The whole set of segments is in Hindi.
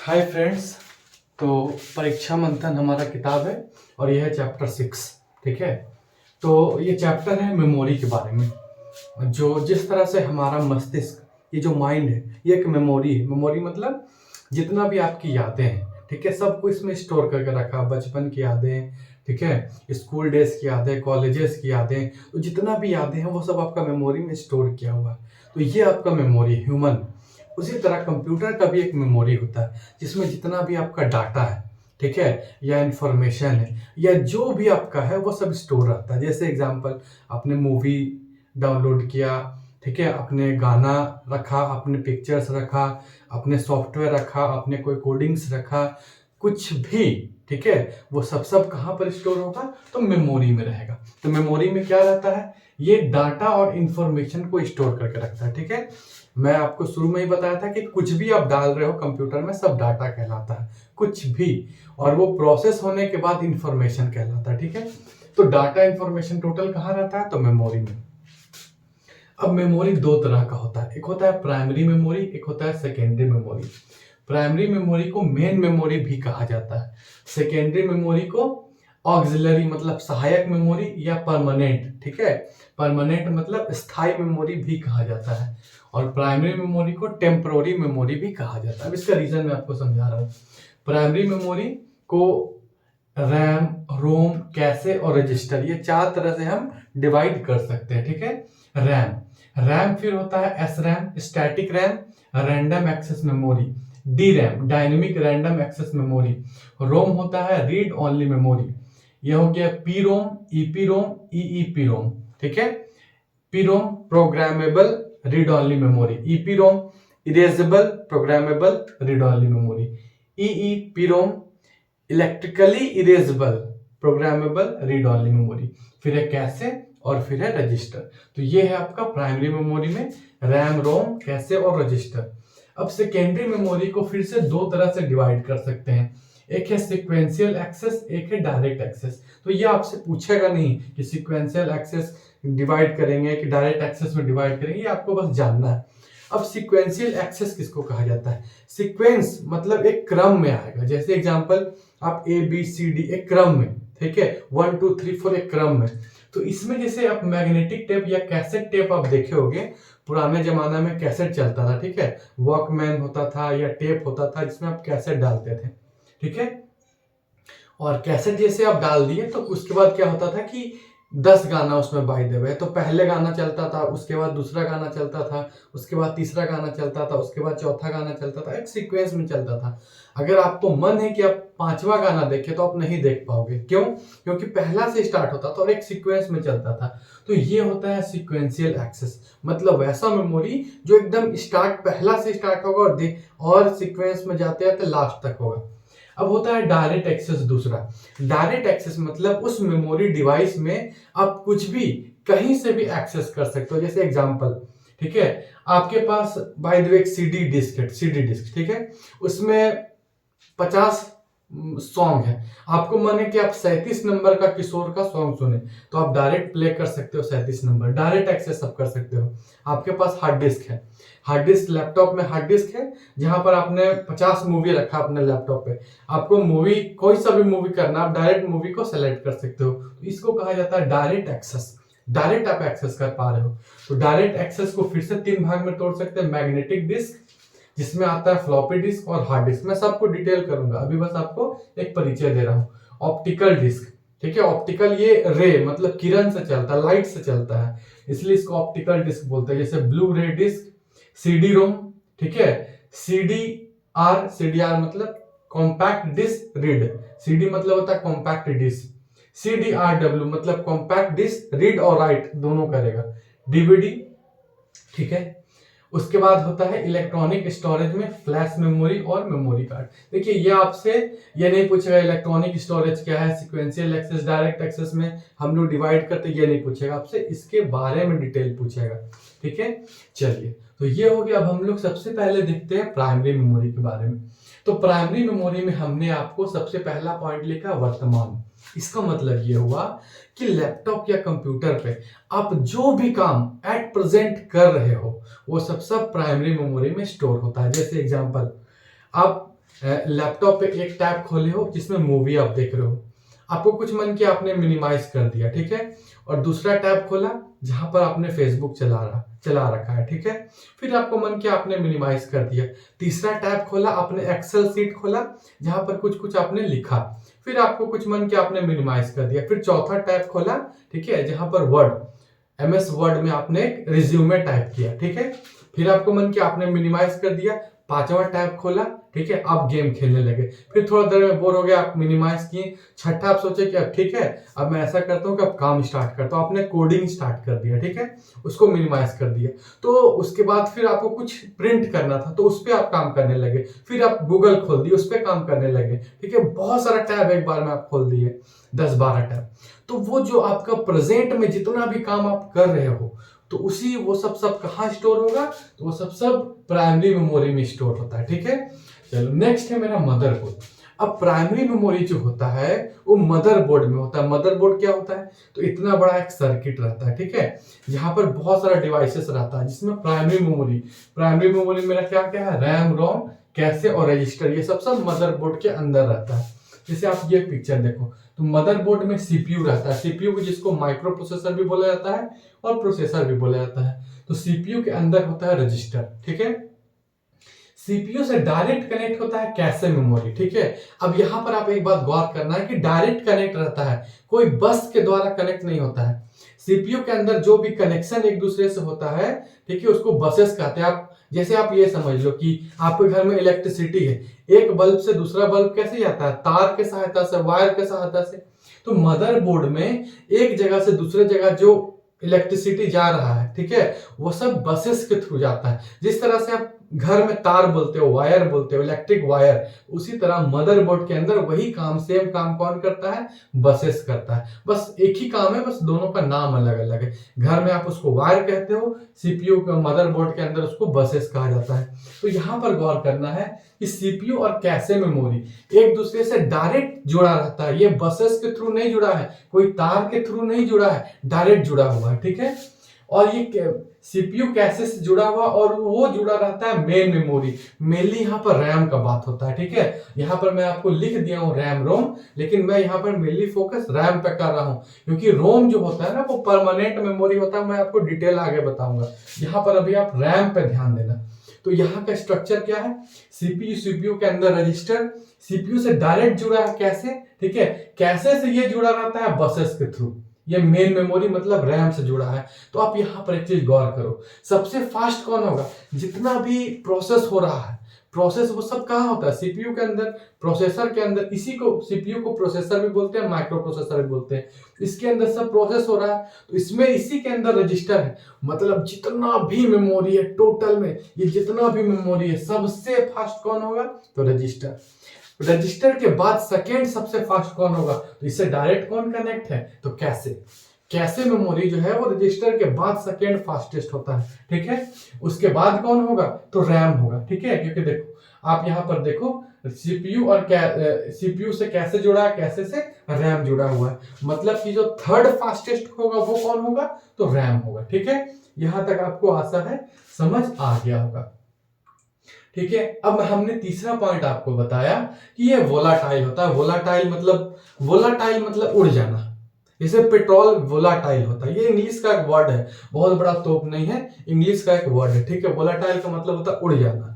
Hi friends. तो परीक्षा मंथन हमारा किताब है और यह है चैप्टर 6। ठीक है, तो ये चैप्टर है मेमोरी के बारे में। जो जिस तरह से हमारा मस्तिष्क, ये जो माइंड है, ये एक मेमोरी है। मेमोरी मतलब जितना भी आपकी यादें हैं, ठीक है, सबको इसमें स्टोर करके रखा। बचपन की यादें, ठीक है, स्कूल डेज की यादें, कॉलेजेस की यादें, तो जितना भी यादें हैं वो सब आपका मेमोरी में स्टोर किया हुआ है। तो ये आपका मेमोरी ह्यूमन। उसी तरह कंप्यूटर का भी एक मेमोरी होता है जिसमें जितना भी आपका डाटा है, ठीक है, या इंफॉर्मेशन है, या जो भी आपका है वो सब स्टोर रहता है। जैसे एग्जांपल, आपने मूवी डाउनलोड किया, ठीक है, आपने गाना रखा, आपने पिक्चर्स रखा, आपने सॉफ्टवेयर रखा, आपने कोई कोडिंग्स रखा, कुछ भी, ठीक है, वो सब कहाँ पर स्टोर होगा? तो मेमोरी में रहेगा। तो मेमोरी में क्या रहता है? ये डाटा और इंफॉर्मेशन को स्टोर करके रखता है। ठीक है, मैं आपको शुरू में ही बताया था कि कुछ भी आप डाल रहे हो कंप्यूटर में, सब डाटा कहलाता है, कुछ भी, और वो प्रोसेस होने के बाद इंफॉर्मेशन कहलाता है। ठीक है, तो डाटा इंफॉर्मेशन टोटल कहाँ रहता है? तो मेमोरी में। अब मेमोरी दो तरह का होता है, एक होता है प्राइमरी मेमोरी, एक होता है सेकेंडरी मेमोरी। प्राइमरी मेमोरी को मेन मेमोरी भी कहा जाता है। सेकेंडरी मेमोरी को ऑक्सिलरी मतलब सहायक मेमोरी या परमानेंट, ठीक है, परमानेंट मतलब स्थायी मेमोरी भी कहा जाता है। और प्राइमरी मेमोरी को टेम्पोररी मेमोरी भी कहा जाता है। अब इसका रीजन मैं आपको समझा रहा हूँ। प्राइमरी मेमोरी को रैम, रोम, कैशे और रजिस्टर, ये चार तरह से हम डिवाइड कर सकते हैं। ठीक है, रैम फिर होता है S RAM, static RAM, random access memory, D RAM, dynamic random access memory, ROM होता है रीड ओनली मेमोरी। यह हो गया P ROM, EP ROM, EEP ROM. ठीक है, P ROM programmable read only memory, EP ROM erasable programmable read only memory, EEP ROM electrically erasable programmable read only memory. फिर है कैशे और फिर है रजिस्टर। तो ये है आपका प्राइमरी मेमोरी में रैम, रोम, कैशे और रजिस्टर। अब सेकेंडरी मेमोरी को फिर से दो तरह से डिवाइड कर सकते हैं, एक है सीक्वेंशियल एक्सेस, एक है डायरेक्ट एक्सेस। तो ये आपसे पूछेगा नहीं कि सीक्वेंशियल एक्सेस डिवाइड करेंगे कि डायरेक्ट एक्सेस में डिवाइड करेंगे, ये आपको बस जानना है। अब सीक्वेंशियल एक्सेस किसको कहा जाता है? सीक्वेंस मतलब एक क्रम में आएगा। जैसे एग्जांपल, आप ए बी सी डी एक क्रम में, ठीक है, 1 2 3 4 एक क्रम में। तो इसमें जैसे आप मैग्नेटिक टेप या कैसेट टेप आप देखे होंगे, पुराने जमाना में कैसेट चलता था, ठीक है, वॉकमैन होता था या टेप होता था जिसमें आप कैसेट डालते थे। ठीक है, और कैसेट जैसे आप डाल दिए तो उसके बाद क्या होता था कि 10 गाना उसमें बाय द वे, तो पहले गाना चलता था, उसके बाद दूसरा गाना चलता था, उसके बाद तीसरा गाना चलता था, उसके बाद चौथा गाना चलता था, एक सीक्वेंस में चलता था। अगर आपको मन है कि आप पांचवा गाना देखें तो आप नहीं देख पाओगे। क्यों? क्योंकि पहला से स्टार्ट होता था और एक सीक्वेंस में चलता था। तो ये होता है सीक्वेंशियल एक्सेस, मतलब वैसा मेमोरी जो एकदम स्टार्ट पहला से स्टार्ट होगा और सीक्वेंस में जाते जाते लास्ट तक होगा। अब होता है डायरेक्ट एक्सेस दूसरा। डायरेक्ट एक्सेस मतलब उस मेमोरी डिवाइस में आप कुछ भी कहीं से भी एक्सेस कर सकते हो। जैसे एग्जांपल, ठीक है, आपके पास बाय द वे एक सीडी डिस्क है, सीडी डिस्क, ठीक है, उसमें 50 सॉन्ग है। आपको मन है कि आप 37 नंबर का किशोर का सॉन्ग सुने, तो आप डायरेक्ट प्ले कर सकते हो 37 नंबर, डायरेक्ट एक्सेस आप कर सकते हो। आपके पास हार्ड डिस्क है, हार्ड डिस्क लैपटॉप में हार्ड डिस्क है जहां पर आपने 50 मूवी रखा अपने लैपटॉप पे। आपको मूवी कोई सा भी मूवी करना, आप डायरेक्ट मूवी को सेलेक्ट कर सकते हो। तो इसको कहा जाता है डायरेक्ट एक्सेस। डायरेक्ट आप एक्सेस कर पा रहे हो। तो डायरेक्ट एक्सेस को फिर से 3 भाग में तोड़ सकते हैं। मैग्नेटिक डिस्क, जिसमें आता है फ्लॉपी डिस्क और हार्ड डिस्क। मैं सबको डिटेल करूंगा, अभी बस आपको एक परिचय दे रहा हूं। ऑप्टिकल डिस्क, ठीक है, ऑप्टिकल ये रे मतलब किरण से चलता है, लाइट से चलता है, इसलिए इसको ऑप्टिकल डिस्क बोलते हैं। जैसे ब्लू रे डिस्क, सीडी रोम, ठीक है, सीडीआर मतलब कॉम्पैक्ट डिस्क रीड, सीडी मतलब होता है कॉम्पैक्ट डिस्क, सीडीआरडब्ल्यू मतलब कॉम्पैक्ट डिस्क रीड और राइट दोनों करेगा, डीवीडी, ठीक है। उसके बाद होता है इलेक्ट्रॉनिक स्टोरेज में फ्लैश मेमोरी और मेमोरी कार्ड। देखिए ये आपसे ये नहीं पूछेगा इलेक्ट्रॉनिक स्टोरेज क्या है, सीक्वेंशियल एक्सेस, डायरेक्ट एक्सेस में हम लोग डिवाइड करते, ये नहीं पूछेगा आपसे, इसके बारे में डिटेल पूछेगा। ठीक है, चलिए, तो ये हो गया। अब हम लोग सबसे पहले देखते हैं प्राइमरी मेमोरी के बारे में। तो प्राइमरी मेमोरी में हमने आपको सबसे पहला पॉइंट लिखा वर्तमान। इसका मतलब ये हुआ कि लैपटॉप या कंप्यूटर पे आप जो भी काम एट प्रेजेंट कर रहे हो वो सब प्राइमरी मेमोरी में स्टोर होता है। जैसे एग्जांपल, आप लैपटॉप पे एक टैब खोले हो जिसमें मूवी आप देख रहे हो, आपको कुछ मन किया आपने मिनिमाइज कर दिया, ठीक है, और दूसरा टैब खोला जहां पर आपने फेसबुक चला रखा है, ठीक है, फिर आपको मन किया आपने मिनिमाइज कर दिया, तीसरा टैब खोला आपने एक्सेल सीट खोला जहां पर कुछ कुछ आपने लिखा, फिर आपको कुछ मन किया आपने मिनिमाइज कर दिया, फिर चौथा टैब खोला, ठीक है, जहां पर वर्ड एमएस वर्ड में आपने एक रिज्यूमे टाइप किया, ठीक है, फिर आपको मन किया आपने मिनिमाइज कर दिया, पांचवा टैब खोला, ठीक है, आप गेम खेलने लगे, फिर थोड़ा देर में बोर हो गया, आप मिनिमाइज किए, छठा आप सोचे कि अब ठीक है, अब मैं ऐसा करता हूँ कि अब काम स्टार्ट करता हूँ, आपने कोडिंग स्टार्ट कर दिया, ठीक है, उसको मिनिमाइज कर दिया, तो उसके बाद फिर आपको कुछ प्रिंट करना था तो उस पर आप काम करने लगे, फिर आप गूगल खोल दिए, उस पर काम करने लगे, ठीक है, बहुत सारा टैब एक बार में आप खोल दिए, 10-12 टैब। तो वो जो आपका प्रेजेंट में जितना भी काम आप कर रहे हो, तो उसी वो सब कहाँ स्टोर होगा, तो वो सब प्राइमरी मेमोरी में स्टोर होता है, ठीक है। चलो नेक्स्ट है मेरा मदरबोर्ड। अब प्राइमरी मेमोरी जो होता है वो मदरबोर्ड में होता है। मदरबोर्ड क्या होता है, तो इतना बड़ा एक सर्किट रहता है, ठीक है, यहाँ पर बहुत सारा डिवाइसेस रहता है जिसमें प्राइमरी मेमोरी मेरा क्या क्या है, रैम रोम कैशे और रजिस्टर, ये सब मदरबोर्ड के अंदर रहता है। जैसे आप ये पिक्चर देखो, तो मदरबोर्ड में सीपीयू रहता है, सीपीयू को जिसको माइक्रो प्रोसेसर भी बोला जाता है और प्रोसेसर भी बोला जाता है। तो सीपीयू के अंदर होता है रजिस्टर, ठीक है, सीपीयू से डायरेक्ट कनेक्ट होता है कैशे मेमोरी, ठीक है। अब यहां पर आप एक बात गौर करना है कि डायरेक्ट कनेक्ट रहता है, कोई बस के द्वारा कनेक्ट नहीं होता है। सीपीयू के अंदर जो भी कनेक्शन एक दूसरे से होता है, ठीक है, उसको बसेस कहते हैं। आप जैसे आप ये समझ लो कि आपके घर में इलेक्ट्रिसिटी है, एक बल्ब से दूसरा बल्ब कैसे जाता है, तार के सहायता से, वायर के सहायता से। तो मदरबोर्ड में एक जगह से दूसरे जगह जो इलेक्ट्रिसिटी जा रहा है, ठीक है, वो सब बसेस के थ्रू जाता है। जिस तरह से आप घर में तार बोलते हो, वायर बोलते हो, इलेक्ट्रिक वायर, उसी तरह मदरबोर्ड के अंदर वही काम, सेम काम कौन करता है, बसेस करता है। बस एक ही काम है, बस दोनों का नाम अलग अलग है। घर में आप उसको वायर कहते हो, सीपीयू का मदरबोर्ड के अंदर उसको बसेस कहा जाता है। तो यहां पर गौर करना है कि सीपीयू और कैशे मेमोरी एक दूसरे से डायरेक्ट जुड़ा रहता है। ये बसेस के थ्रू नहीं जुड़ा है, कोई तार के थ्रू नहीं जुड़ा है, डायरेक्ट जुड़ा हुआ है, ठीक है। और ये सीपीयू कैशे से जुड़ा हुआ और वो जुड़ा रहता है मेन मेमोरी। मेनली यहाँ पर रैम का बात होता है, ठीक है। यहाँ पर मैं आपको लिख दिया हूँ रैम रोम, लेकिन मैं यहाँ पर मेनली फोकस रैम पे कर रहा हूँ, क्योंकि रोम जो होता है ना वो परमानेंट मेमोरी होता है। मैं आपको डिटेल आगे बताऊंगा। यहाँ पर अभी आप रैम पे ध्यान देना। तो यहाँ का स्ट्रक्चर क्या है, सीपीयू के अंदर रजिस्टर, सीपीयू से डायरेक्ट जुड़ा है कैसे, ठीक है, कैसे से ये जुड़ा रहता है बसेस के थ्रू। ये मेन मेमोरी मतलब रैम से जुड़ा है। तो आप यहाँ पर एक चीज गौर करो, सबसे फास्ट कौन होगा, जितना भी प्रोसेस हो रहा है, प्रोसेस वो सब कहाँ होता है, सीपीयू के अंदर, प्रोसेसर के अंदर। इसी को सीपीयू को प्रोसेसर भी बोलते हैं, माइक्रो प्रोसेसर भी बोलते हैं। इसके अंदर सब प्रोसेस हो रहा है, तो इसमें इसी के अंदर रजिस्टर है। मतलब जितना भी मेमोरी है टोटल में, ये जितना भी मेमोरी है, सबसे फास्ट कौन होगा, तो रजिस्टर। रजिस्टर के बाद सेकेंड सबसे फास्ट कौन होगा, तो इससे डायरेक्ट कौन कनेक्ट है, तो कैशे मेमोरी जो है वो रजिस्टर के बाद सेकेंड फास्टेस्ट होता है, ठीक है। उसके बाद कौन होगा, तो रैम होगा, ठीक है। क्योंकि देखो आप यहाँ पर देखो, सीपीयू से कैसे जुड़ा है, कैसे से रैम जुड़ा हुआ है। मतलब कि जो थर्ड फास्टेस्ट होगा वो कौन होगा, तो रैम होगा, ठीक है। यहां तक आपको आशा है समझ आ गया होगा, ठीक है। अब हमने तीसरा पॉइंट आपको बताया कि ये वोलाटाइल होता है। वोलाटाइल मतलब उड़ जाना। जैसे पेट्रोल वोलाटाइल होता है, ये इंग्लिश का एक वर्ड है, बहुत बड़ा तोप नहीं है, इंग्लिश का एक वर्ड है, ठीक है। वोलाटाइल का मतलब होता है उड़ जाना।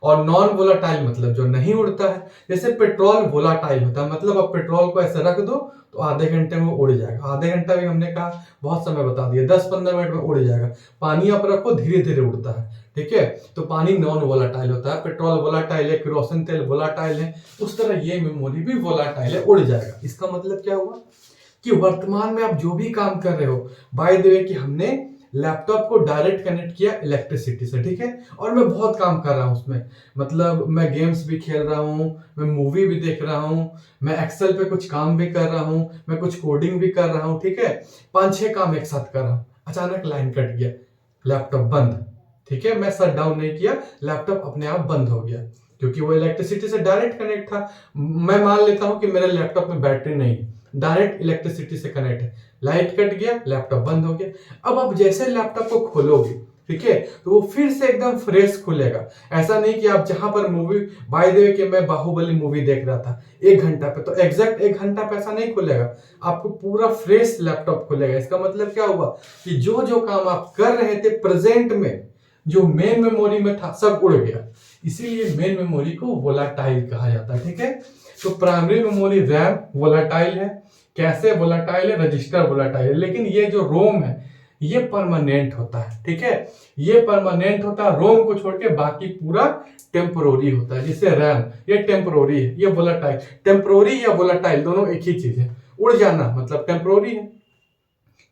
और नॉन वोलाटाइल मतलब जो नहीं उड़ता है। जैसे पेट्रोल वोलाटाइल होता है, मतलब आप पेट्रोल को ऐसे रख दो तो आधे घंटे में उड़ जाएगा। आधे घंटा भी हमने कहा, बहुत समय बता दिया, 10-15 मिनट में उड़ जाएगा। पानी आप रखो धीरे धीरे उड़ता है, ठीक है। तो पानी नॉन वोलाटाइल होता है, पेट्रोल वोलाटाइल है, केरोसिन तेल वोलाटाइल है, उस तरह ये मेमोरी भी वोलाटाइल है, उड़ जाएगा। इसका मतलब क्या हुआ कि वर्तमान में आप जो भी काम कर रहे हो, बाय द वे कि हमने लैपटॉप को डायरेक्ट कनेक्ट किया इलेक्ट्रिसिटी से, ठीक है, और मैं बहुत काम कर रहा हूं उसमें। मतलब मैं गेम्स भी खेल रहा हूं, मैं मूवी भी देख रहा हूं, मैं एक्सेल पे कुछ काम भी कर रहा हूं, मैं कुछ कोडिंग भी कर रहा हूं, ठीक है, 5-6 काम एक साथ कर रहा हूं। अचानक लाइन कट गया, लैपटॉप बंद, ठीक है, मैं शट डाउन नहीं किया, लैपटॉप अपने आप बंद हो गया, क्योंकि वो इलेक्ट्रिसिटी से डायरेक्ट कनेक्ट था। मैं मान लेता हूं कि मेरे लैपटॉप में बैटरी नहीं, डायरेक्ट इलेक्ट्रिसिटी से कनेक्ट है, लाइट कट गया, लैपटॉप बंद हो गया। अब आप जैसे लैपटॉप को खोलोगे, ठीक है, तो वो फिर से एकदम फ्रेश खुलेगा। ऐसा नहीं कि आप जहां पर मूवी, बाय द वे कि मैं बाहुबली मूवी देख रहा था 1 घंटा पे, तो एग्जैक्ट 1 घंटा पे ऐसा नहीं खुलेगा, आपको पूरा फ्रेश लैपटॉप खुलेगा। इसका मतलब क्या हुआ कि जो जो काम आप कर रहे थे प्रेजेंट में, जो मेन मेमोरी में था, सब उड़ गया। इसीलिए मेन मेमोरी को वोलाटाइल कहा जाता है। ठीक है, तो प्राइमरी मेमोरी रैम वोलाटाइल है। कैसे वोलाटाइल है? रजिस्टर वोलाटाइल है। लेकिन ये जो रोम है ये परमानेंट होता है। ठीक है, ये परमानेंट होता है, रोम को छोड़ के बाकी पूरा टेम्पोररी होता है। जैसे रैम, ये टेम्पोररी है, ये वोलाटाइल। टेम्पोररी या वोलाटाइल दोनों एक ही चीज है। उड़ जाना मतलब टेम्पोररी है।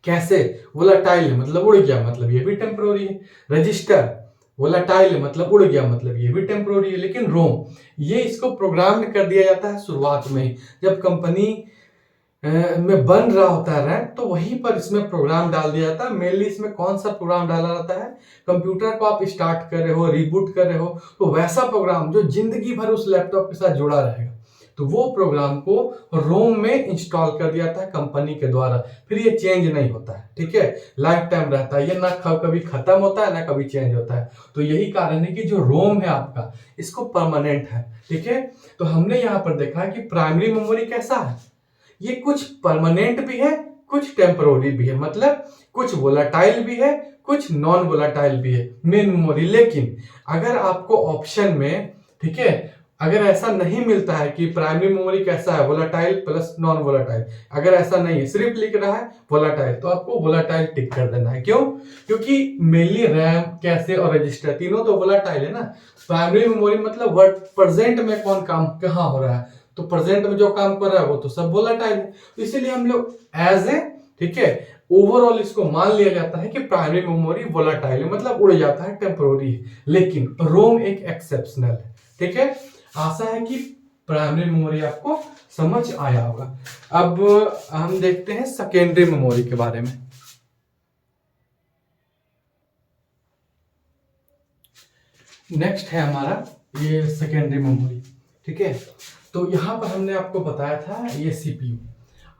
कैसे? वोलाटाइल है मतलब उड़ गया, मतलब ये भी टेम्पोररी है। रजिस्टर वोलाटाइल है मतलब उड़ गया, मतलब ये भी टेम्पोररी है। लेकिन रोम, ये इसको प्रोग्राम कर दिया जाता है शुरुआत में ही, जब कंपनी में बन रहा होता है रैम, तो वहीं पर इसमें प्रोग्राम डाल दिया जाता है। मेनली इसमें कौन सा प्रोग्राम डाला जाता है? कंप्यूटर को आप स्टार्ट कर रहे हो, रिबूट कर रहे हो, तो वैसा प्रोग्राम जो जिंदगी भर उस लैपटॉप के साथ जुड़ा रहेगा, तो वो प्रोग्राम को रोम में इंस्टॉल कर दिया जाता है कंपनी के द्वारा। फिर ये चेंज नहीं होता है। ठीक है, लाइफ टाइम रहता है, ये ना कभी खत्म होता है ना कभी चेंज होता है। तो यही कारण है कि जो रोम है आपका, इसको परमानेंट है। ठीक है, तो हमने यहाँ पर देखा है कि प्राइमरी मेमोरी कैसा है, ये कुछ परमानेंट भी है, कुछ टेम्परोरी भी है, मतलब कुछ वोलाटाइल भी है, कुछ नॉन वोलाटाइल भी है मेन मेमोरी। लेकिन अगर आपको ऑप्शन में, ठीक है, अगर ऐसा नहीं मिलता है कि प्राइमरी मेमोरी कैसा है, वोलाटाइल प्लस नॉन वोलाटाइल, अगर ऐसा नहीं है, सिर्फ लिख रहा है वोलाटाइल, तो आपको वोलाटाइल टिक कर देना है। क्यों? क्योंकि मेनली रैम, कैसे और रजिस्टर तीनों तो वोलाटाइल है ना। प्राइमरी मेमोरी मतलब वर्ड प्रेजेंट में कौन काम कहाँ हो रहा है, तो प्रेजेंट में जो काम कर रहा है वो तो सब वोलाटाइल है। तो इसीलिए हम लोग एज ए, ठीक है, ओवरऑल इसको मान लिया जाता है कि प्राइमरी मेमोरी वोलाटाइल है, मतलब उड़ जाता है, टेम्पोररी है। लेकिन रोम एक एक्सेप्शनल है। ठीक है, आशा है कि प्राइमरी मेमोरी आपको समझ आया होगा। अब हम देखते हैं सेकेंडरी मेमोरी के बारे में। नेक्स्ट है हमारा ये सेकेंडरी मेमोरी। ठीक है, तो यहां पर हमने आपको बताया था ये सीपीयू।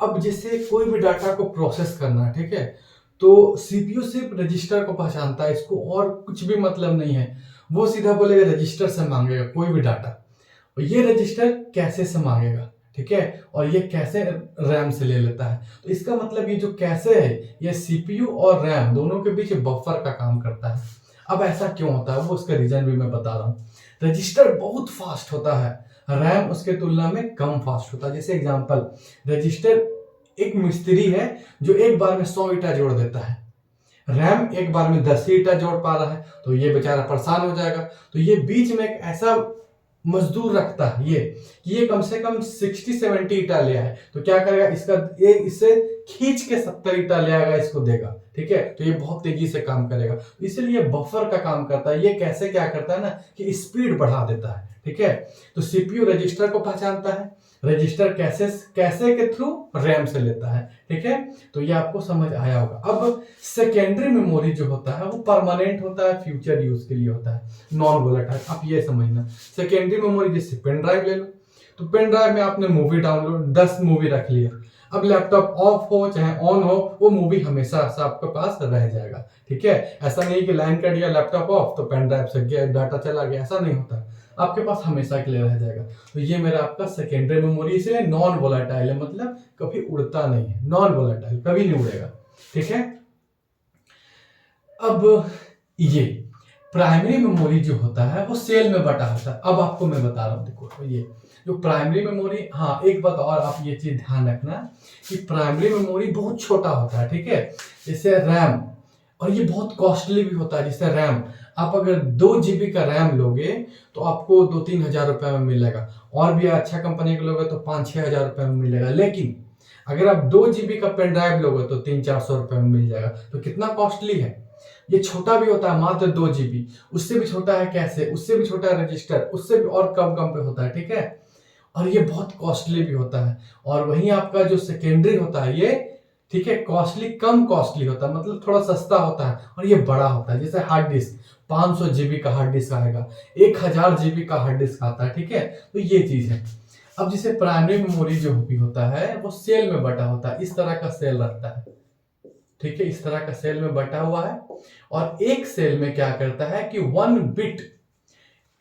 अब जैसे कोई भी डाटा को प्रोसेस करना है, ठीक है, तो सीपीयू सिर्फ रजिस्टर को पहचानता है, इसको और कुछ भी मतलब नहीं है। वो सीधा बोलेगा रजिस्टर से मांगेगा कोई भी डाटा, और ये रजिस्टर कैसे से मांगेगा, ठीक है, और ये कैसे रैम से ले लेता है। तो इसका मतलब ये जो कैसे है, ये सीपीयू और रैम दोनों के बीच बफर का काम करता है। अब ऐसा क्यों होता है, वो उसका रीजन भी मैं बता रहा हूँ। रजिस्टर बहुत फास्ट होता है, रैम उसके तुलना में कम फास्ट होता है। जैसे एग्जांपल, रजिस्टर एक मिस्त्री है जो एक बार में 100 ईंटा जोड़ देता है, रैम एक बार में 10 ईंटा जोड़ पा रहा है, तो ये बेचारा परेशान हो जाएगा। तो ये बीच में एक ऐसा मजदूर रखता है ये कि ये कम से कम 60-70 ईंटा ले आए, तो क्या करेगा, इसका ये इससे खींच के 70 ईंटा ले आएगा, इसको देगा। ठीक है, तो ये बहुत तेजी से काम करेगा, इसलिए बफर का काम करता है। ये कैसे क्या करता है ना कि स्पीड बढ़ा देता है। ठीक है, तो सीपीयू रजिस्टर को पहचानता है, रजिस्टर कैसे कैसे के थ्रू रैम से लेता है। ठीक है, तो ये आपको समझ आया होगा। अब सेकेंडरी मेमोरी जो होता है वो परमानेंट होता है, फ्यूचर यूज के लिए होता है, नॉन वोलेटाइल। आप ये समझना, सेकेंडरी मेमोरी जैसे पेन ड्राइव ले लो, तो पेन ड्राइव में आपने मूवी डाउनलोड 10 मूवी रख लिया, अब लैपटॉप ऑफ हो चाहे ऑन हो, वो मूवी हमेशा से आपके पास रह जाएगा। ठीक है, ऐसा नहीं कि लाइन कट गया, लैपटॉप ऑफ, तो पेन ड्राइव से गया डाटा चला गया, ऐसा नहीं होता, आपके पास हमेशा के लिए रह जाएगा। तो ये मेरा आपका सेकेंडरी मेमोरी, इसलिए नॉन वोलेटाइल है, मतलब कभी उड़ता नहीं है, नॉन वोलेटाइल, कभी नहीं उड़ेगा। ठीक है, अब ये प्राइमरी मेमोरी जो होता है वो सेल में बटा होता है। अब आपको मैं बता रहा हूँ, देखो ये जो प्राइमरी मेमोरी, हाँ एक बात और आप ये चीज ध्यान रखना कि प्राइमरी मेमोरी बहुत छोटा होता है। ठीक है, जैसे रैम, और ये बहुत कॉस्टली भी होता है। जैसे रैम, आप अगर 2 GB का रैम लोगे तो आपको 2-3 हजार रुपए में मिलेगा, और भी अच्छा कंपनी का लोगे तो 5-6 हजार रुपए में मिलेगा। लेकिन अगर आप 2 GB का पेन ड्राइव लोगे तो 300-400 रुपए में मिल जाएगा। तो कितना कॉस्टली है। ये छोटा भी होता है, मात्र 2 GB, उससे भी छोटा है कैसे, उससे भी छोटा है रजिस्टर, उससे भी और कम कम पे होता है। ठीक है, और ये बहुत कॉस्टली भी होता है। और वहीं आपका जो सेकेंडरी होता है ये, ठीक है, कॉस्टली कम कॉस्टली होता है, मतलब थोड़ा सस्ता होता है, और ये बड़ा होता है। जैसे हार्ड डिस्क 500 GB का हार्ड डिस्क आएगा, 1000 GB का हार्ड डिस्क आता है। ठीक है, तो ये चीज है। अब जैसे प्राइमरी मेमोरी जो भी होता है वो सेल में बटा होता है, इस तरह का सेल रहता है। ठीक है, इस तरह का सेल में बटा हुआ है। और एक सेल में क्या करता है कि 1 बिट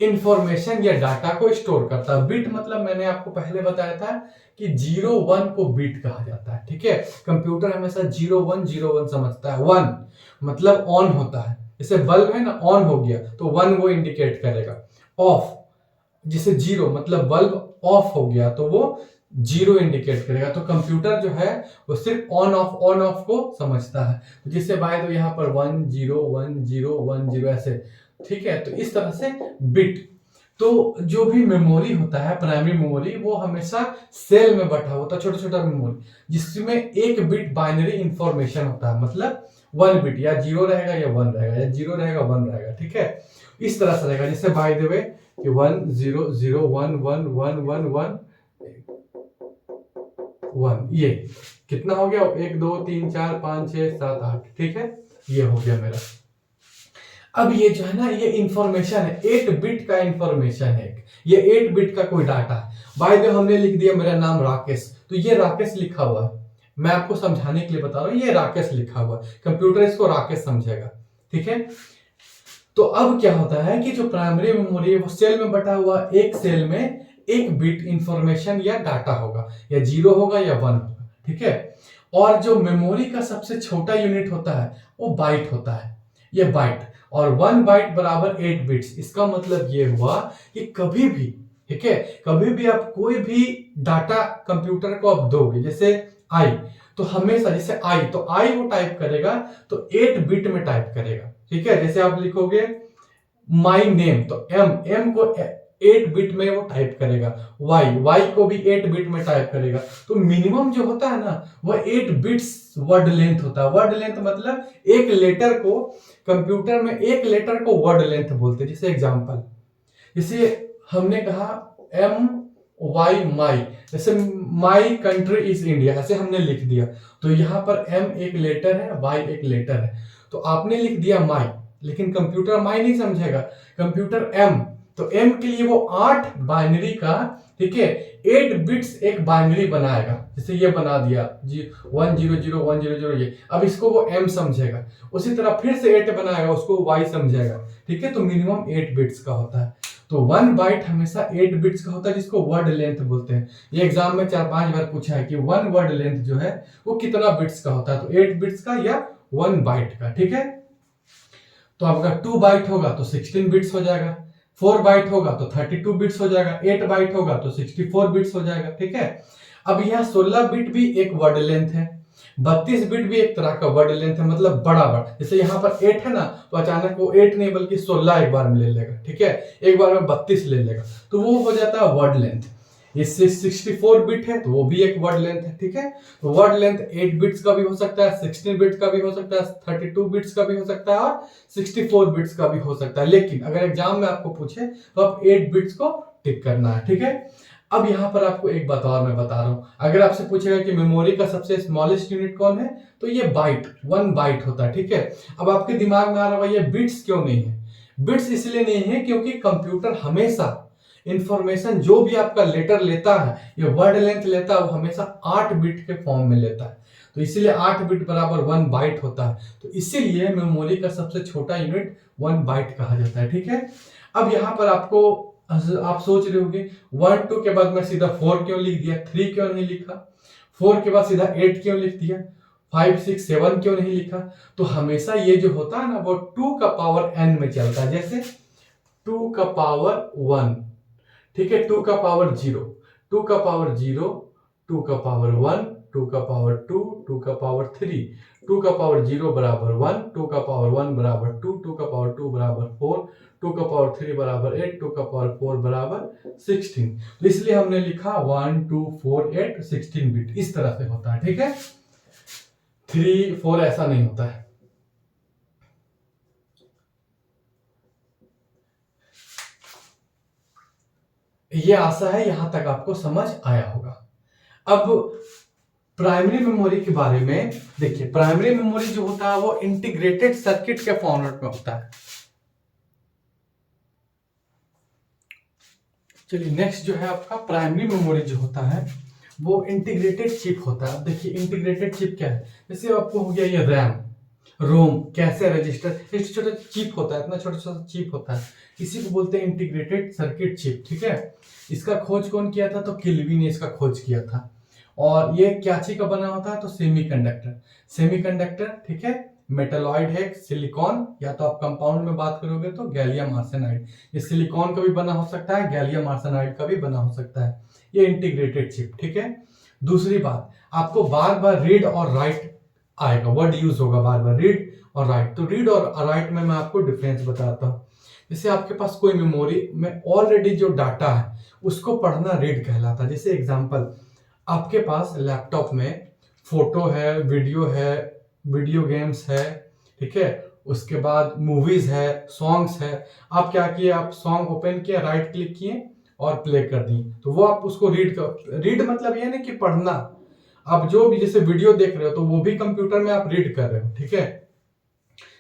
इंफॉर्मेशन या डाटा को स्टोर करता है। बिट मतलब मैंने आपको पहले बताया था कि 0 1 को बिट कहा जाता है। ठीक है, कंप्यूटर हमेशा 0 1 समझता है। 1 मतलब ऑन होता है, जैसे बल्ब है ना, ऑन हो गया तो 1 वो इंडिकेट करेगा। ऑफ, जैसे 0 मतलब बल्ब ऑफ हो गया तो वो 0 इंडिकेट करेगा। तो कंप्यूटर जो है वो सिर्फ ऑन ऑफ को समझता है। तो जिससे बाय तो यहाँ पर 1 0 1 0 1 0 ऐसे। ठीक है, तो इस तरह से बिट। तो जो भी मेमोरी होता है, प्राइमरी मेमोरी, वो हमेशा सेल में बैठा होता है, छोटा छोटा मेमोरी, जिसमें एक बिट बाइनरी इंफॉर्मेशन होता है। मतलब 1 बिट या 0 रहेगा या 1 रहेगा, या 0 रहेगा 1 रहेगा। ठीक है, इस तरह से रहेगा। जैसे बाय द वे कि 1 0 0 1 1 1 1 1 1, ये कितना हो गया? 1 2 3 4 5 6 7 8। ठीक है, ये हो गया मेरा। अब ये जो है ना, ये इंफॉर्मेशन है, 8 बिट का इंफॉर्मेशन है, ये 8 बिट का कोई डाटा है। बाय द वे हमने लिख दिया मेरा नाम राकेश, तो ये राकेश लिखा हुआ है। मैं आपको समझाने के लिए बता रहा हूं, ये राकेश लिखा हुआ है, कंप्यूटर इसको राकेश समझेगा। ठीक है, तो अब क्या होता है कि जो प्राइमरी मेमोरी है वो सेल में बटा हुआ, एक सेल में एक बिट इंफॉर्मेशन या डाटा होगा, या 0 होगा या 1 होगा। ठीक है, और जो मेमोरी का सबसे छोटा यूनिट होता है वो बाइट होता है, ये बाइट। और 1 बाइट बराबर 8 बिट्स। इसका मतलब ये हुआ कि कभी भी, ठीक है, कभी भी आप कोई भी डाटा कंप्यूटर को आप दोगे, जैसे आई, तो हमेशा जैसे आई, तो आई वो टाइप करेगा तो 8 बिट में टाइप करेगा। ठीक है, जैसे आप लिखोगे माई नेम, तो एम को 8 बिट में वो टाइप करेगा। वाई को भी 8 बिट में टाइप करेगा। तो मिनिमम जो होता है ना, वो 8 बिट्स वर्ड लेंथ होता है। वर्ड लेंथ मतलब एक लेटर को, कंप्यूटर में एक लेटर को वर्ड लेंथ बोलते हैं। जैसे एग्जांपल, जैसे हमने कहा एम वाई माई, जैसे माई कंट्री इज इंडिया, ऐसे हमने लिख दिया। तो यहां पर एम एक लेटर है, वाई एक लेटर है, तो आपने लिख दिया माई, लेकिन कंप्यूटर माई नहीं समझेगा, कंप्यूटर एम। तो एम के लिए वो 8 बाइनरी का, ठीक है, 8 बिट्स एक बाइनरी बनाएगा। जैसे ये बना दिया जी 1 0 0 1 0 0, ये अब इसको वो एम समझेगा। उसी तरह फिर से 8 बनाएगा, उसको वाई समझेगा। ठीक है, तो मिनिमम 8 बिट्स का होता है। तो 1 बाइट हमेशा 8 बिट्स का होता है, जिसको वर्ड लेंथ बोलते हैं। ये एग्जाम में 4-5 बार पूछा है कि 1 वर्ड लेंथ जो है वो कितना बिट्स का होता है, तो 8 बिट्स का या 1 बाइट का। ठीक है, तो आपका 2 बाइट होगा तो 16 बिट्स हो जाएगा, 4 बाइट होगा तो 32 बिट्स हो जाएगा, 8 बाइट होगा तो 64 बिट्स हो जाएगा। ठीक है, अब यहाँ 16 बिट भी एक वर्ड लेंथ है, 32 बिट भी एक तरह का वर्ड लेंथ है, मतलब बड़ा वर्ड। जैसे यहाँ पर 8 है ना, तो अचानक वो 8 नहीं बल्कि 16 एक बार में ले लेगा। ठीक है, एक बार में 32 ले लेगा, तो वो हो जाता है वर्ड लेंथ। ये 64 बिट है तो वो भी एक वर्ड लेंथ है। ठीक है, तो वर्ड लेंथ 8 बिट्स का भी हो सकता है, 16 बिट्स का भी हो सकता है, 32 बिट्स का भी हो सकता है, और 64 बिट्स का भी हो सकता है। लेकिन अगर एग्जाम में आपको पूछे तो आप 8 बिट्स को टिक करना है। ठीक है, अब यहां पर आपको एक बात और मैं बता रहा हूं, अगर आपसे पूछेगा कि मेमोरी का सबसे स्मॉलेस्ट यूनिट कौन है, तो ये बाइट, 1 बाइट होता है। ठीक है, अब आपके दिमाग में आ रहा होगा ये बिट्स क्यों नहीं है? बिट्स इसलिए नहीं है क्योंकि कंप्यूटर हमेशा इंफॉर्मेशन जो भी आपका लेटर लेता है, ये वर्ड लेंथ लेता है, वो हमेशा 8 बिट के फॉर्म में लेता है। तो इसीलिए 8 बिट बराबर 1 बाइट होता है। तो इसीलिए मेमोरी का सबसे छोटा यूनिट 1 बाइट कहा जाता है। ठीक है, अब यहां पर आपको, आप सोच रहे होंगे 1 2 के बाद मैं सीधा 4 क्यों लिख दिया, 3 क्यों नहीं लिखा, 4 के बाद सीधा 8 क्यों लिख दिया, 5 6 7 क्यों नहीं लिखा? तो हमेशा ये जो होता है ना, वो 2 का पावर n में चलता है। जैसे 2 का पावर 1, ठीक है, 2 का पावर 0, 2 का पावर 0, 2 का पावर 1, 2 का पावर 2, 2 का पावर 3, 2 का पावर 0 बराबर 1, 2 का पावर 1 बराबर 2, 2 का पावर 2 बराबर 4, 2 का पावर 3 बराबर 8, 2 का पावर 4 बराबर 16। तो इसलिए हमने लिखा 1 2 4 8 16 बिट, इस तरह से होता है। ठीक है, 3 4 ऐसा नहीं होता है। ये आशा है यहां तक आपको समझ आया होगा। अब प्राइमरी मेमोरी के बारे में देखिए, प्राइमरी मेमोरी जो होता है वो इंटीग्रेटेड सर्किट के फॉर्मेट में होता है। चलिए नेक्स्ट जो है आपका प्राइमरी मेमोरी जो होता है वो इंटीग्रेटेड चिप होता है। अब देखिए इंटीग्रेटेड चिप क्या है, जैसे आपको हो गया ये रैम, रोम, कैसे रजिस्टर, ये छोटा चिप होता है, इतना छोटा छोटा चिप होता है, इसी को बोलते हैं इंटीग्रेटेड सर्किट चिप। ठीक है, इसका खोज कौन किया था, तो किल्वी ने इसका खोज किया था। और ये क्या चीज का बना होता है, तो सेमीकंडक्टर, सेमीकंडक्टर, ठीक है, मेटलॉइड है, सिलिकॉन, या तो आप कंपाउंड में बात करोगे तो गैलियम आर्सेनाइड, ये सिलिकॉन का भी बना हो सकता है, गैलियम आर्सेनाइड का भी बना हो सकता है, ये इंटीग्रेटेड चिप। ठीक है, दूसरी बात, आपको बार बार रीड और राइट आएगा, वर्ड यूज होगा बार बार, रीड और राइट। तो रीड और राइट में मैं आपको डिफरेंस बताता हूँ। जैसे आपके पास कोई मेमोरी में ऑलरेडी जो डाटा है उसको पढ़ना रीड कहलाता है। जैसे एग्जांपल, आपके पास लैपटॉप में फोटो है, वीडियो गेम्स है, ठीक है, उसके बाद मूवीज है, सॉन्ग्स है, आप क्या किए, आप सॉन्ग ओपन किए, राइट क्लिक किए और प्ले कर दिए, तो वो आप उसको रीड मतलब ये नहीं कि पढ़ना, आप जो भी जैसे वीडियो देख रहे हो तो वो भी कंप्यूटर में आप रीड कर रहे हो, ठीक है,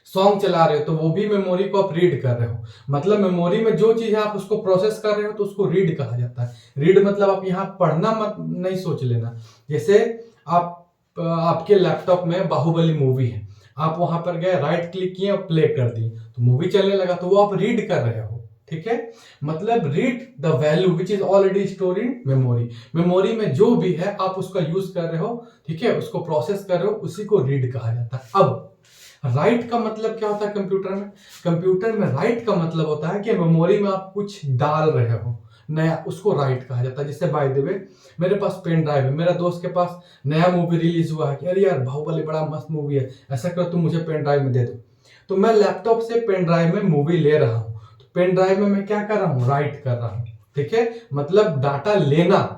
सॉन्ग चला रहे हो तो वो भी मेमोरी को आप रीड कर रहे हो, मतलब मेमोरी में जो चीज है आप उसको प्रोसेस कर रहे हो तो उसको रीड कहा जाता है। रीड मतलब आप यहाँ पढ़ना मत नहीं सोच लेना। जैसे आप आपके लैपटॉप में बाहुबली मूवी है, आप वहां पर गए, राइट क्लिक किए और प्ले कर दिए, तो मूवी चलने लगा, तो वो आप रीड कर रहे हो। ठीक है, मतलब read the value which is already store in memory, memory में जो भी है आप उसका यूज कर रहे हो, ठीक है, उसको प्रोसेस कर रहे हो, उसी को रीड कहा जाता है। अब राइट का मतलब क्या होता है कंप्यूटर में, कंप्यूटर में राइट का मतलब होता है कि मेमोरी में आप कुछ डाल रहे हो नया, उसको राइट कहा जाता है। जैसे बाय द वे मेरे पास पेन ड्राइव है, मेरा दोस्त के पास नया मूवी रिलीज हुआ है कि अरे यार बाहुबली बड़ा मस्त मूवी है, ऐसा करो तुम मुझे पेन ड्राइव में दे दो, तो मैं लैपटॉप से पेन ड्राइव में मूवी ले रहा हूँ, तो पेन ड्राइव में मैं क्या कर रहा हूँ, राइट कर रहा हूँ। ठीक है, मतलब डाटा लेना,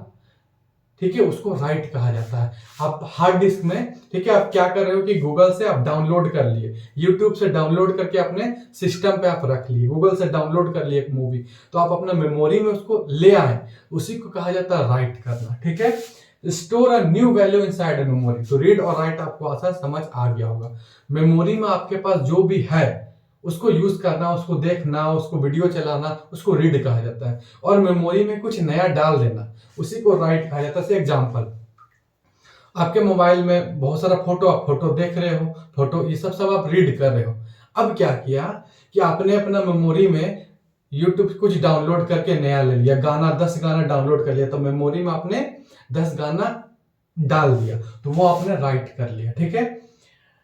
ठीक है, उसको राइट कहा जाता है। आप हार्ड डिस्क में, ठीक है, आप क्या कर रहे हो कि गूगल से आप डाउनलोड कर लिए, यूट्यूब से डाउनलोड करके अपने सिस्टम पे आप रख लिए, गूगल से डाउनलोड कर लिए एक मूवी, तो आप अपना मेमोरी में उसको ले आए, उसी को कहा जाता है राइट करना। ठीक है, store a new value inside a memory, तो रीड और राइट आपको आसान समझ आ गया होगा। मेमोरी में आपके पास जो भी है उसको यूज करना, उसको देखना, उसको वीडियो चलाना, उसको रीड कहा जाता है, और मेमोरी में कुछ नया डाल देना, उसी को राइट कहा जाता है। एग्जाम्पल, आपके मोबाइल में बहुत सारा फोटो, आप फोटो देख रहे हो, फोटो ये सब आप रीड कर रहे हो। अब क्या किया कि आपने अपना मेमोरी में यूट्यूब कुछ डाउनलोड करके नया ले लिया, गाना 10 गाना डाउनलोड कर लिया, तो मेमोरी में आपने 10 गाना डाल दिया, तो वो आपने राइट कर लिया। ठीक है,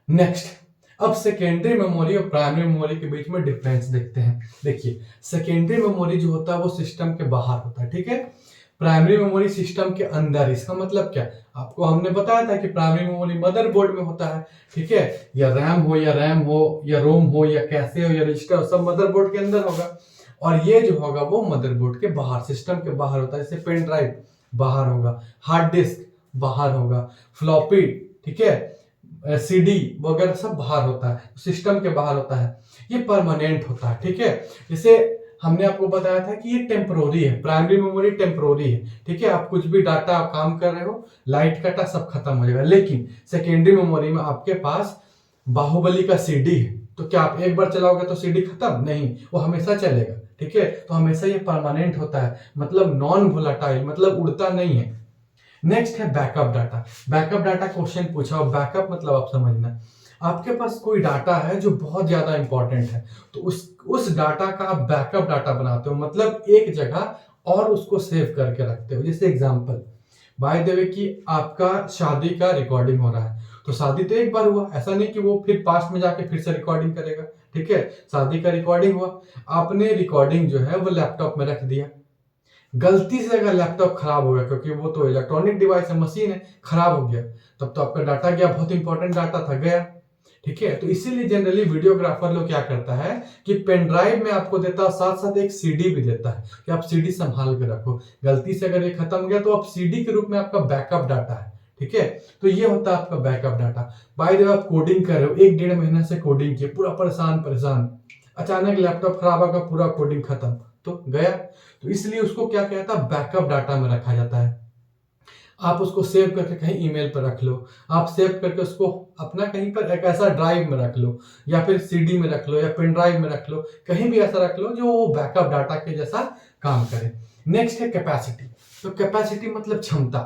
नेक्स्ट, अब सेकेंडरी मेमोरी और प्राइमरी मेमोरी के बीच में डिफरेंस देखते हैं। देखिए, सेकेंडरी मेमोरी जो होता है वो सिस्टम के बाहर होता है, ठीक है, प्राइमरी मेमोरी सिस्टम के अंदर। इसका मतलब क्या, आपको हमने बताया था कि प्राइमरी मेमोरी मदरबोर्ड में होता है, ठीक है, या रैम हो या रोम हो या कैसे हो या रजिस्टर हो, सब मदरबोर्ड के अंदर होगा, और ये जो होगा वो मदरबोर्ड के बाहर, सिस्टम के बाहर होता है। जैसे पेन ड्राइव बाहर होगा, हार्ड डिस्क बाहर होगा, फ्लॉपी, ठीक है, सीडी वगैरह सब बाहर होता है, सिस्टम के बाहर होता है, ये परमानेंट होता है। ठीक है, जैसे हमने आपको बताया था कि ये टेम्पोररी है, प्राइमरी मेमोरी टेम्पोररी है, ठीक है, आप कुछ भी डाटा काम कर रहे हो, लाइट कटा सब खत्म हो जाएगा। लेकिन सेकेंडरी मेमोरी में आपके पास बाहुबली का सीडी है, तो क्या आप एक बार चलाओगे तो सीडी खत्म नहीं, वो हमेशा चलेगा। ठीक है, तो हमेशा ये परमानेंट होता है, मतलब नॉन वोलाटाइल, मतलब उड़ता नहीं है। नेक्स्ट है backup data. Backup data question पूछा, और बैकअप मतलब आप समझना, आपके पास कोई डाटा है जो बहुत ज्यादा इंपॉर्टेंट है, तो उस डाटा का आप बैकअप डाटा बनाते हो, मतलब एक जगह और उसको सेव करके रखते हो। जैसे एग्जांपल, बाय द वे कि आपका शादी का रिकॉर्डिंग हो रहा है, तो शादी तो एक बार हुआ, ऐसा नहीं कि वो फिर पास्ट में जाके फिर से रिकॉर्डिंग करेगा। ठीक है, शादी का रिकॉर्डिंग हुआ, आपने रिकॉर्डिंग जो है वो लैपटॉप में रख दिया, गलती से अगर लैपटॉप खराब हो गया, क्योंकि वो तो इलेक्ट्रॉनिक डिवाइस है, मशीन है, खराब हो गया, तब तो आपका डाटा गया, बहुत इंपॉर्टेंट डाटा था, गया। ठीक है, तो इसीलिए जनरली वीडियोग्राफर लोग क्या करता है कि पेन ड्राइव में आपको देता है, साथ साथ एक सीडी भी देता है कि आप सीडी संभाल के रखो, गलती से अगर ये खत्म हो गया तो आप सीडी के रूप में आपका बैकअप डाटा है। ठीक है, तो ये होता है आपका backup data. By the way आप कोडिंग कर रहे हो, 1-1.5 महीना से कोडिंग किए, पूरा परेशान, अचानक लैपटॉप खराब होगा, पूरा कोडिंग खत्म, तो गया। तो इसलिए उसको क्या कहता है, बैकअप डाटा में रखा जाता है। आप उसको सेव करके कहीं ईमेल पर रख लो, आप सेव करके उसको अपना कहीं पर एक ऐसा ड्राइव में रख लो, या फिर सीडी में रख लो, या पेन ड्राइव में रख लो, कहीं भी ऐसा रख लो जो वो बैकअप डाटा के जैसा काम करे। नेक्स्ट है कैपेसिटी। तो कैपेसिटी मतलब क्षमता,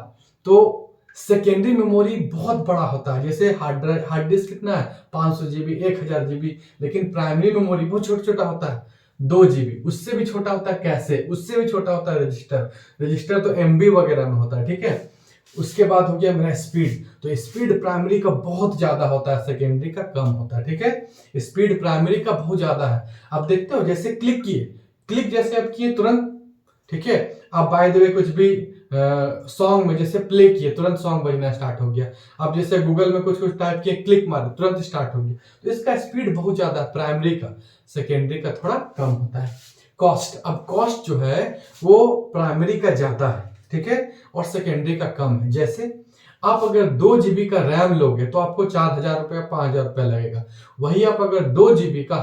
तो सेकेंडरी मेमोरी बहुत बड़ा होता है, जैसे हार्ड डिस्क कितना है 500 जीबी 1000 जीबी, लेकिन प्राइमरी मेमोरी बहुत छोटा छोटा होता है 2 जीबी, उससे भी छोटा होता है कैसे, उससे भी छोटा होता है रजिस्टर, रजिस्टर तो एमबी वगैरह में होता है, ठीक है। उसके बाद हो गया मेरा स्पीड, तो स्पीड प्राइमरी का बहुत ज्यादा होता है, सेकेंडरी का कम होता है, ठीक है। स्पीड प्राइमरी का बहुत ज्यादा है। आप देखते हो जैसे क्लिक किए, क्लिक जैसे आप किए तुरंत, ठीक है। आप बाय द वे कुछ भी सॉन्ग में जैसे प्ले किए तुरंत सॉन्ग बजना स्टार्ट हो गया। आप जैसे गूगल में कुछ कुछ टाइप किए, क्लिक मारे तुरंत स्टार्ट हो गया। तो इसका स्पीड बहुत ज्यादा है प्राइमरी का, सेकेंडरी का थोड़ा कम होता है। कॉस्ट, अब कॉस्ट जो है वो प्राइमरी का ज्यादा है, ठीक है, और सेकेंडरी का कम है। जैसे आप अगर 2 जीबी का रैम लोगे तो आपको 4000 रुपया 5000 रुपया लगेगा। वही आप अगर 2 जीबी का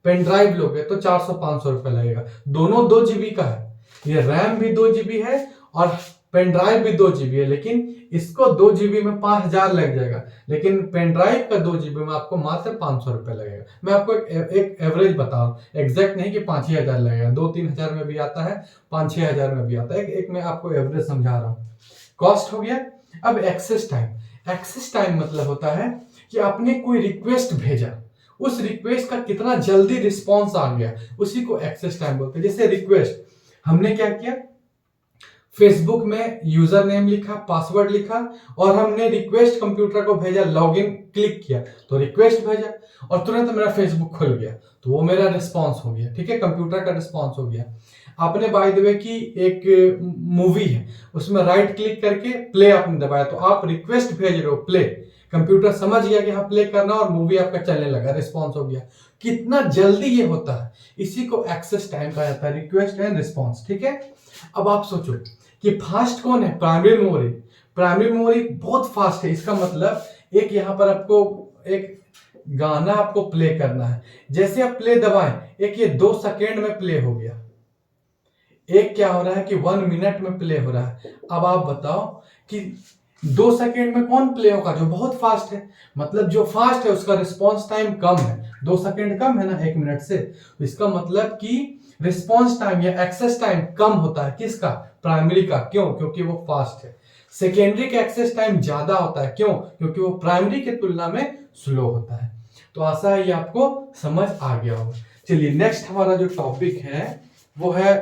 पेन ड्राइव लोगे तो 400-500 रुपया लगेगा। दोनों 2 जीबी का है, ये रैम भी 2 जीबी है और पेन ड्राइव भी 2 जीबी है, लेकिन इसको 2 जीबी में 5000 लग जाएगा, लेकिन पेन ड्राइव का 2 जीबी में आपको मात्र 500 रुपया लगेगा। मैं आपको एक एवरेज बता रहा हूँ, एग्जैक्ट नहीं कि 5-6 हजार लगेगा, 2-3 हजार में भी आता है, 5-6 हजार में भी आता है। एक मैं आपको एवरेज समझा रहा हूँ। कॉस्ट हो गया। अब एक्सेस टाइम, एक्सेस टाइम मतलब होता है कि आपने कोई रिक्वेस्ट भेजा, उस रिक्वेस्ट का कितना जल्दी रिस्पॉन्स आ गया, उसी को एक्सेस टाइम बोलते हैं। जैसे रिक्वेस्ट हमने क्या किया, फेसबुक में यूजर नेम लिखा, पासवर्ड लिखा और हमने रिक्वेस्ट कंप्यूटर को भेजा, लॉगिन क्लिक किया तो रिक्वेस्ट भेजा और तुरंत मेरा फेसबुक खुल गया, तो वो मेरा रिस्पॉन्स हो गया, ठीक है, कंप्यूटर का रिस्पॉन्स हो गया। आपने बाय द वे की एक मूवी है, उसमें राइट क्लिक करके प्ले आपने दबाया तो आप रिक्वेस्ट भेज रहे हो प्ले, कंप्यूटर समझ गया कि हाँ प्ले करना और मूवी आपका चलने लगा, रिस्पॉन्स हो गया। कितना जल्दी ये होता है, इसी को एक्सेस टाइम कहा जाता है, रिक्वेस्ट एंड रिस्पॉन्स, ठीक है। अब आप सोचो कि फास्ट कौन है, प्राइमरी मेमोरी। प्राइमरी मेमोरी बहुत फास्ट है, इसका मतलब एक यहाँ पर आपको एक गाना आपको प्ले करना है, जैसे आप प्ले दबाएं एक ये 2 सेकेंड में प्ले हो गया, एक क्या हो रहा है कि 1 मिनट में प्ले हो रहा है। अब आप बताओ कि 2 सेकेंड में कौन प्ले होगा, जो बहुत फास्ट है, मतलब जो फास्ट है उसका रिस्पॉन्स टाइम कम है, 2 सेकेंड कम है ना 1 मिनट से, तो इसका मतलब कि रिस्पॉन्स टाइम या एक्सेस टाइम कम होता है, किसका, प्राइमरी का। क्यों, क्योंकि वो फास्ट है। सेकेंडरी का एक्सेस टाइम ज्यादा होता है, क्यों, क्योंकि वो प्राइमरी की तुलना में स्लो होता है। तो आशा है ये आपको समझ आ गया होगा। चलिए नेक्स्ट हमारा जो टॉपिक है वो है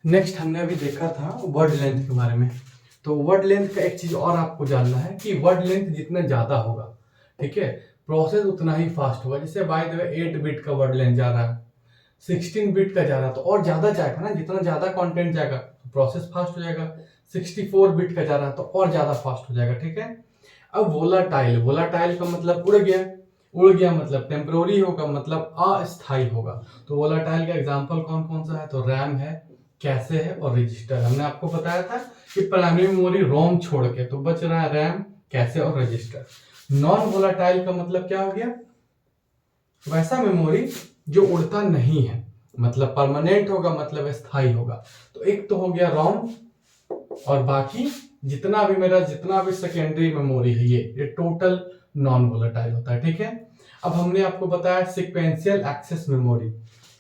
नेक्स्ट हमने अभी देखा था वर्ड लेंथ के बारे में। तो वर्ड लेंथ का एक चीज और आपको जानना है कि वर्ड लेंथ जितना ज्यादा होगा, ठीक है, प्रोसेस उतना ही फास्ट होगा। जैसे बाय द वे 8 बिट का वर्ड लेंथ जा रहा है, 16 बिट का जा रहा है तो और ज्यादा जाएगा ना, जितना ज्यादा कंटेंट जाएगा तो प्रोसेस फास्ट हो जाएगा। 64 बिट का जा रहा है तो और ज्यादा फास्ट हो जाएगा, ठीक है। अब वोलाटाइल, वोलाटाइल का मतलब उड़ गया, उड़ गया मतलब टेम्पररी होगा, मतलब अस्थायी होगा। तो वोलाटाइल का एग्जांपल कौन कौन सा है, तो रैम है, कैसे है और रजिस्टर। हमने आपको बताया था कि प्राइमरी मेमोरी रोम छोड़ के तो बच रहा है रैम, कैसे और रजिस्टर। नॉन वोलाटाइल का मतलब क्या हो गया, वैसा मेमोरी जो उड़ता नहीं है, मतलब परमानेंट होगा, मतलब स्थायी होगा। तो एक तो हो गया रोम और बाकी जितना भी सेकेंडरी मेमोरी है ये टोटल नॉन वोलेटाइल होता है, ठीक है। अब हमने आपको बताया सिक्वेंशियल एक्सेस मेमोरी,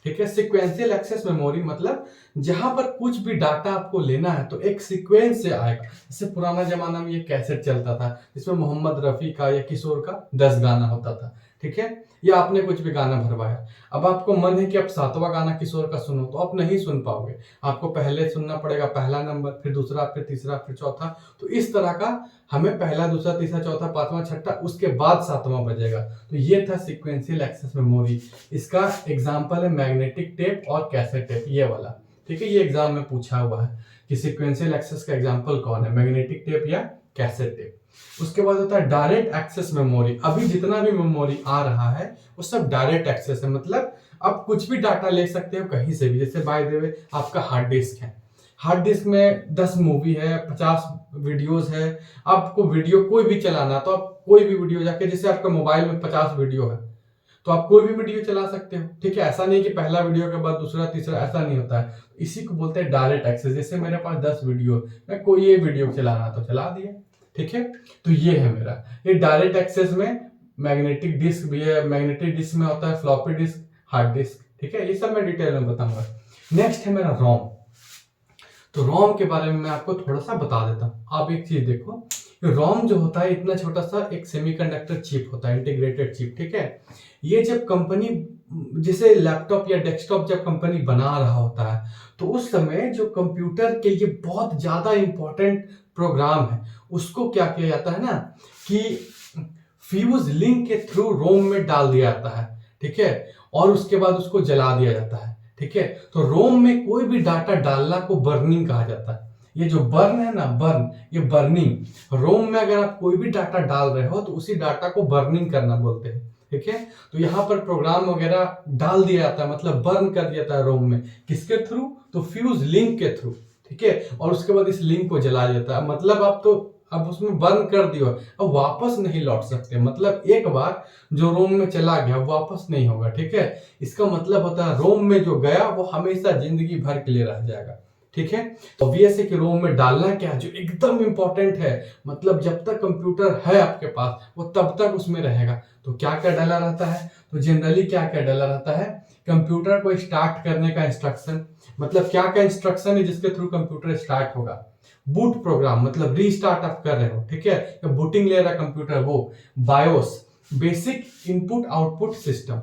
ठीक है। सिक्वेंशियल एक्सेस मेमोरी मतलब जहां पर कुछ भी डाटा आपको लेना है तो एक सीक्वेंस से आएगा। जैसे पुराना जमाना में ये कैसेट चलता था जिसमें मोहम्मद रफी का या किशोर का 10 गाना होता था, ठीक है, या आपने कुछ भी गाना भरवाया। अब आपको मन है कि आप 7वां गाना किशोर का सुनो तो आप नहीं सुन पाओगे, आपको पहले सुनना पड़ेगा पहला नंबर, फिर दूसरा, फिर तीसरा, फिर चौथा। तो इस तरह का हमें पहला, दूसरा, तीसरा, चौथा, 5वां, 6वां, उसके बाद 7वां बजेगा। तो ये था सिक्वेंशियल एक्सेस मेमोरी। इसका एग्जाम्पल है मैग्नेटिक टेप और कैसेट टेप, ये वाला, ठीक है। ये एग्जाम में पूछा हुआ है कि सिक्वेंशियल एक्सेस का एग्जाम्पल कौन है, मैग्नेटिक टेप या कैसेट टेप। उसके बाद होता है डायरेक्ट एक्सेस मेमोरी। अभी जितना भी मेमोरी आ रहा है वो सब डायरेक्ट एक्सेस है, मतलब आप कुछ भी डाटा ले सकते हो कहीं से भी। जैसे बाय द वे आपका हार्ड डिस्क है, हार्ड डिस्क में 10 मूवी है, 50 वीडियोस है, आपको वीडियो कोई भी चलाना तो आप कोई भी वीडियो जाके, जैसे आपका मोबाइल में 50 वीडियो है तो आप कोई भी वीडियो चला सकते हो, ठीक है। ऐसा नहीं कि पहला वीडियो के बाद दूसरा, तीसरा, ऐसा नहीं होता है। इसी को बोलते हैं डायरेक्ट एक्सेस। जैसे मेरे पास 10 वीडियो, मैं कोई ये वीडियो चलाना तो चला दिया, ठीक है। तो ये है मेरा ये डायरेक्ट एक्सेस में। मैग्नेटिक डिस्क भी है, मैग्नेटिक डिस्क में होता है फ्लॉपी डिस्क, हार्ड डिस्क, ठीक है, ये सब मैं डिटेल में बताऊंगा। नेक्स्ट है मेरा रोम। तो रोम के बारे में मैं आपको थोड़ा सा बता देता हूँ। आप एक चीज देखो, रोम जो होता है इतना छोटा सा एक सेमीकंडक्टर चिप होता है, इंटीग्रेटेड चिप, ठीक है। ये जब कंपनी जैसे लैपटॉप या डेस्कटॉप जब कंपनी बना रहा होता है तो उस समय जो कंप्यूटर के लिए बहुत ज्यादा इंपॉर्टेंट प्रोग्राम है उसको क्या किया जाता है ना कि फ्यूज लिंक के थ्रू रोम में डाल दिया जाता है, ठीक है, और उसके बाद उसको जला दिया जाता है, ठीक है। तो रोम में कोई भी डाटा डालना को बर्निंग कहा जाता है। ये जो बर्न है ना, बर्न, ये बर्निंग। रोम में अगर आप कोई भी डाटा डाल रहे हो तो उसी डाटा को बर्निंग करना बोलते हैं, ठीक है। तो यहाँ पर प्रोग्राम वगैरह डाल दिया जाता है, मतलब बर्न कर दिया जाता है रोम में, किसके थ्रू, तो फ्यूज लिंक के थ्रू, ठीक है। और उसके बाद इस लिंक को जला देता है, मतलब आप तो अब उसमें बर्न कर दियो, अब वापस नहीं लौट सकते, मतलब एक बार जो रोम में चला गया वापस नहीं होगा, ठीक है। इसका मतलब होता है रोम में जो गया वो हमेशा जिंदगी भर के लिए रह जाएगा, ठीक है। तो ऑब्वियस है कि रोम में डालना क्या है जो एकदम इंपॉर्टेंट है, मतलब जब तक कंप्यूटर है आपके पास वो तब तक उसमें रहेगा। तो क्या क्या डाला रहता है, तो जनरली क्या क्या डाला रहता है, कंप्यूटर को स्टार्ट करने का इंस्ट्रक्शन, मतलब क्या क्या इंस्ट्रक्शन है जिसके थ्रू कंप्यूटर स्टार्ट होगा। बूट प्रोग्राम, मतलब रीस्टार्ट आप कर रहे हो, ठीक है, या बूटिंग ले रहा कंप्यूटर, वो BIOS, basic input output system,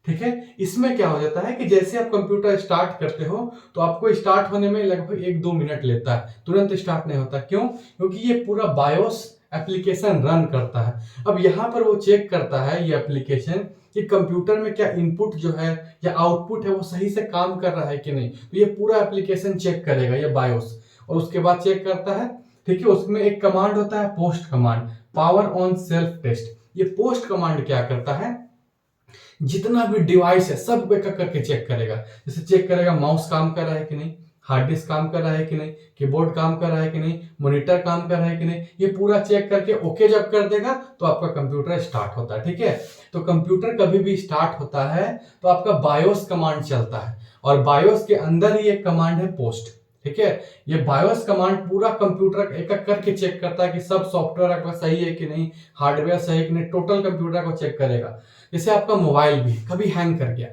ठीक है। इसमें क्या हो जाता है कि जैसे आप कंप्यूटर स्टार्ट करते हो तो आपको स्टार्ट होने में लगभग 1-2 मिनट लेता है, तुरंत स्टार्ट नहीं होता। क्यों? क्योंकि ये पूरा बायोस एप्लीकेशन रन करता है। अब यहाँ पर वो चेक करता है ये एप्लीकेशन कि कंप्यूटर में क्या इनपुट जो है या आउटपुट है वो सही से काम कर रहा है कि नहीं। तो ये पूरा एप्लीकेशन चेक करेगा ये बायोस, और उसके बाद चेक करता है, ठीक है। उसमें एक कमांड होता है post command, power on self test. ये पोस्ट कमांड क्या करता है, जितना भी डिवाइस है सब एक एक करके चेक करेगा। जैसे चेक करेगा माउस काम कर रहा है कि नहीं, हार्ड डिस्क काम कर रहा है कि नहीं, कीबोर्ड काम कर रहा है कि नहीं, मॉनिटर काम कर रहा है कि नहीं, ये पूरा चेक करके ओके जब कर देगा तो आपका कंप्यूटर स्टार्ट होता है, ठीक है। तो कंप्यूटर कभी भी स्टार्ट होता है तो आपका बायोस कमांड चलता है, और बायोस के अंदर ही एक कमांड है पोस्ट, ठीक है। ये बायोस कमांड पूरा कंप्यूटर एक एक करके चेक करता है कि सब सॉफ्टवेयर आपका सही है कि नहीं, हार्डवेयर सही है कि नहीं, टोटल कंप्यूटर को चेक करेगा। जैसे आपका मोबाइल भी कभी हैंग कर गया,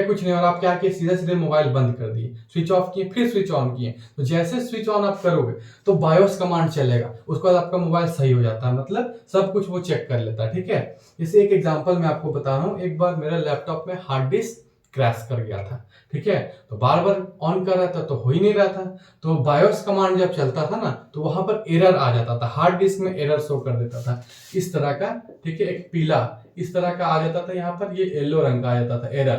कुछ नहीं, और आप क्या किए, सीधे सीधे मोबाइल बंद कर दिए, स्विच ऑफ किए फिर स्विच ऑन किए, तो जैसे स्विच ऑन आप करोगे तो बायोस कमांड चलेगा, उसके बाद आपका मोबाइल सही हो जाता है, मतलब सब कुछ वो चेक कर लेता है, ठीक है। जैसे एक एग्जांपल मैं आपको बता रहा हूँ, एक बार मेरा लैपटॉप में हार्ड डिस्क क्रैश कर गया था, ठीक है। तो बार बार ऑन कर रहा था तो हो ही नहीं रहा था, तो बायोस कमांड जब चलता था ना तो वहां पर एरर आ जाता था, हार्ड डिस्क में एरर शो कर देता था इस तरह का, ठीक है। एक पीला इस तरह का आ जाता था, यहाँ पर ये येलो रंग का आ जाता था एरर।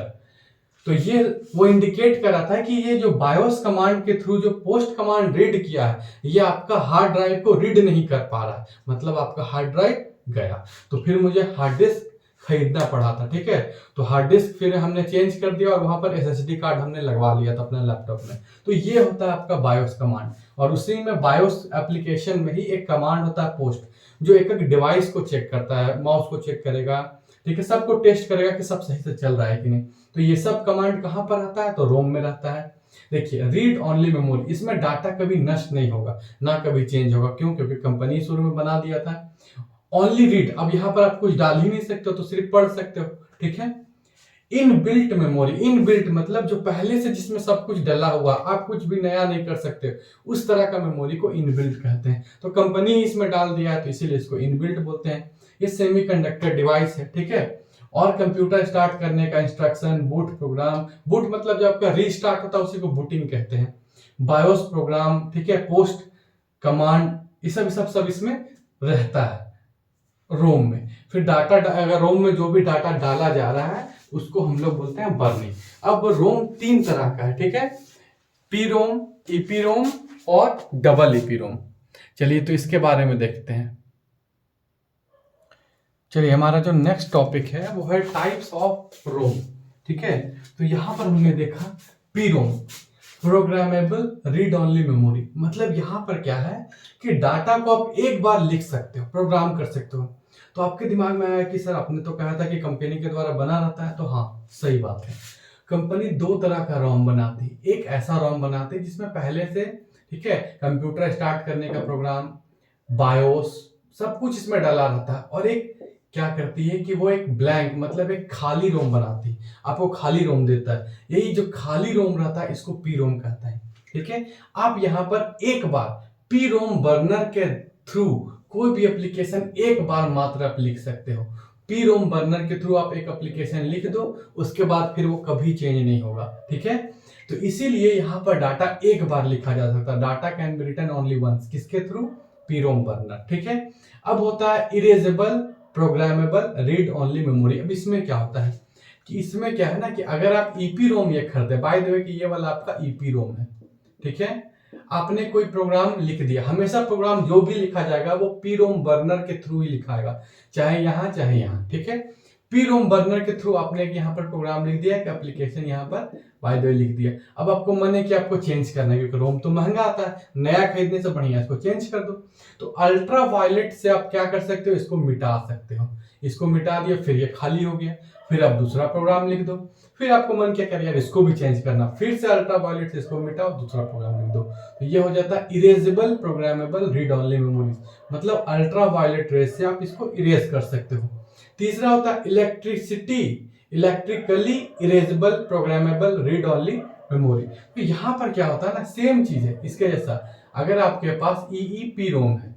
तो ये वो इंडिकेट कर रहा था कि ये जो बायोस कमांड के थ्रू जो पोस्ट कमांड रीड किया है ये आपका हार्ड ड्राइव को रीड नहीं कर पा रहा है, मतलब आपका हार्ड ड्राइव गया। तो फिर मुझे हार्ड डिस्क खरीदना पड़ा था, ठीक है। तो हार्ड डिस्क फिर हमने चेंज कर दिया और वहां पर एसएसडी कार्ड हमने लगवा लिया था अपने लैपटॉप में। तो ये होता है आपका बायोस कमांड, और उसी में बायोस एप्लीकेशन में ही एक कमांड होता है पोस्ट, जो एक एक डिवाइस को चेक करता है, माउस को चेक करेगा, ठीक है, सबको टेस्ट करेगा कि सब सही से चल रहा है कि नहीं। तो ये सब कमांड कहाँ पर रहता है, तो रोम में रहता है। देखिए रीड ओनली मेमोरी, इसमें डाटा कभी नष्ट नहीं होगा ना कभी चेंज होगा। क्यों? क्योंकि कंपनी शुरू में बना दिया था। ओनली रीड, अब यहाँ पर आप कुछ डाल ही नहीं सकते हो तो सिर्फ पढ़ सकते हो, ठीक है। इनबिल्ट मेमोरी, इनबिल्ट मतलब जो पहले से जिसमें सब कुछ डला हुआ, आप कुछ भी नया नहीं कर सकते, उस तरह का मेमोरी को इनबिल्ट कहते हैं। तो कंपनी ही इसमें डाल दिया है तो इसीलिए इसको इनबिल्ट बोलते हैं। ये सेमीकंडक्टर डिवाइस है, ठीक है। और कंप्यूटर स्टार्ट करने का इंस्ट्रक्शन, बूट प्रोग्राम, बूट मतलब जो आपका रीस्टार्ट होता है उसी को बूटिंग कहते हैं। बायोस प्रोग्राम, ठीक है, पोस्ट कमांड, ये सब इसमें रहता है रोम में। फिर डाटा अगर रोम में जो भी डाटा डाला जा रहा है उसको हम लोग बोलते हैं बर्निंग। अब रोम 3 तरह का है, ठीक है, पी रोम, ईपी रोम और डबल ईपी रोम। चलिए तो इसके बारे में देखते हैं। चलिए हमारा जो नेक्स्ट टॉपिक है वो है टाइप्स ऑफ रोम, ठीक है। तो यहां पर हमने देखा P ROM, programmable read only memory, मतलब यहां पर क्या है कि डाटा को आप एक बार लिख सकते हो, प्रोग्राम कर सकते हो। तो आपके दिमाग में आया कि सर आपने तो कहा था कि कंपनी के द्वारा बना रहता है, तो हाँ सही बात है। कंपनी 2 तरह का रोम बनाती है, एक ऐसा रोम बनाती है जिसमें पहले से, ठीक है, कंप्यूटर स्टार्ट करने का प्रोग्राम, बायोस सब कुछ इसमें डाला रहता है, और एक क्या करती है कि वो एक ब्लैंक मतलब एक खाली रोम बनाती है, आपको खाली रोम देता है। यही जो खाली रोम रहता है इसको पी रोम कहता है। ठीक है, आप यहाँ पर एक बार पी रोम बर्नर के थ्रू कोई भी एप्लीकेशन एक बार मात्र आप लिख सकते हो। पी रोम बर्नर के थ्रू आप एक एप्लीकेशन लिख दो, उसके बाद फिर वो कभी चेंज नहीं होगा। ठीक है, तो इसीलिए यहाँ पर डाटा एक बार लिखा जा सकता है। Data can be written only once, किसके थ्रू? P ROM burner. ठीक है, अब होता है erasable programmable read only memory. अब इसमें क्या होता है कि इसमें क्या है ना कि अगर आप ईपी रोम ये खरीदे, बाय द वे कि ये वाला आपका ईपी रोम है। ठीक है, आपने कोई प्रोग्राम लिख दिया, हमेशा प्रोग्राम जो भी लिखा जाएगा वो पी रोम बर्नर के थ्रू ही लिखाएगा, चाहे यहाँ चाहे यहाँ। ठीक है, पी रोम बर्नर के थ्रू आपने यहाँ पर प्रोग्राम लिख दिया, एक एप्लीकेशन यहाँ पर बाय द वे लिख दिया। अब आपको मन है कि आपको चेंज करना है, क्योंकि रोम तो महंगा आता है, नया खरीदने से बढ़िया इसको चेंज कर दो। तो अल्ट्रा वायलेट से आप क्या कर सकते हो, इसको मिटा सकते हो। इसको मिटा दिया, फिर ये खाली हो गया, फिर आप दूसरा प्रोग्राम लिख दो। फिर आपको मन क्या करे यार इसको भी चेंज करना, फिर से अल्ट्रा वायलेट से इसको मिटाओ, दूसरा प्रोग्राम लिख दो। तो ये हो जाता है erasable programmable read only memories, मतलब अल्ट्रा वायलेट रेज से आप इसको इरेज कर सकते हो। तीसरा होता है electrically erasable programmable read only memory. तो यहाँ पर क्या होता है ना, सेम चीज है इसके जैसा। अगर आपके पास ईईपी रोम है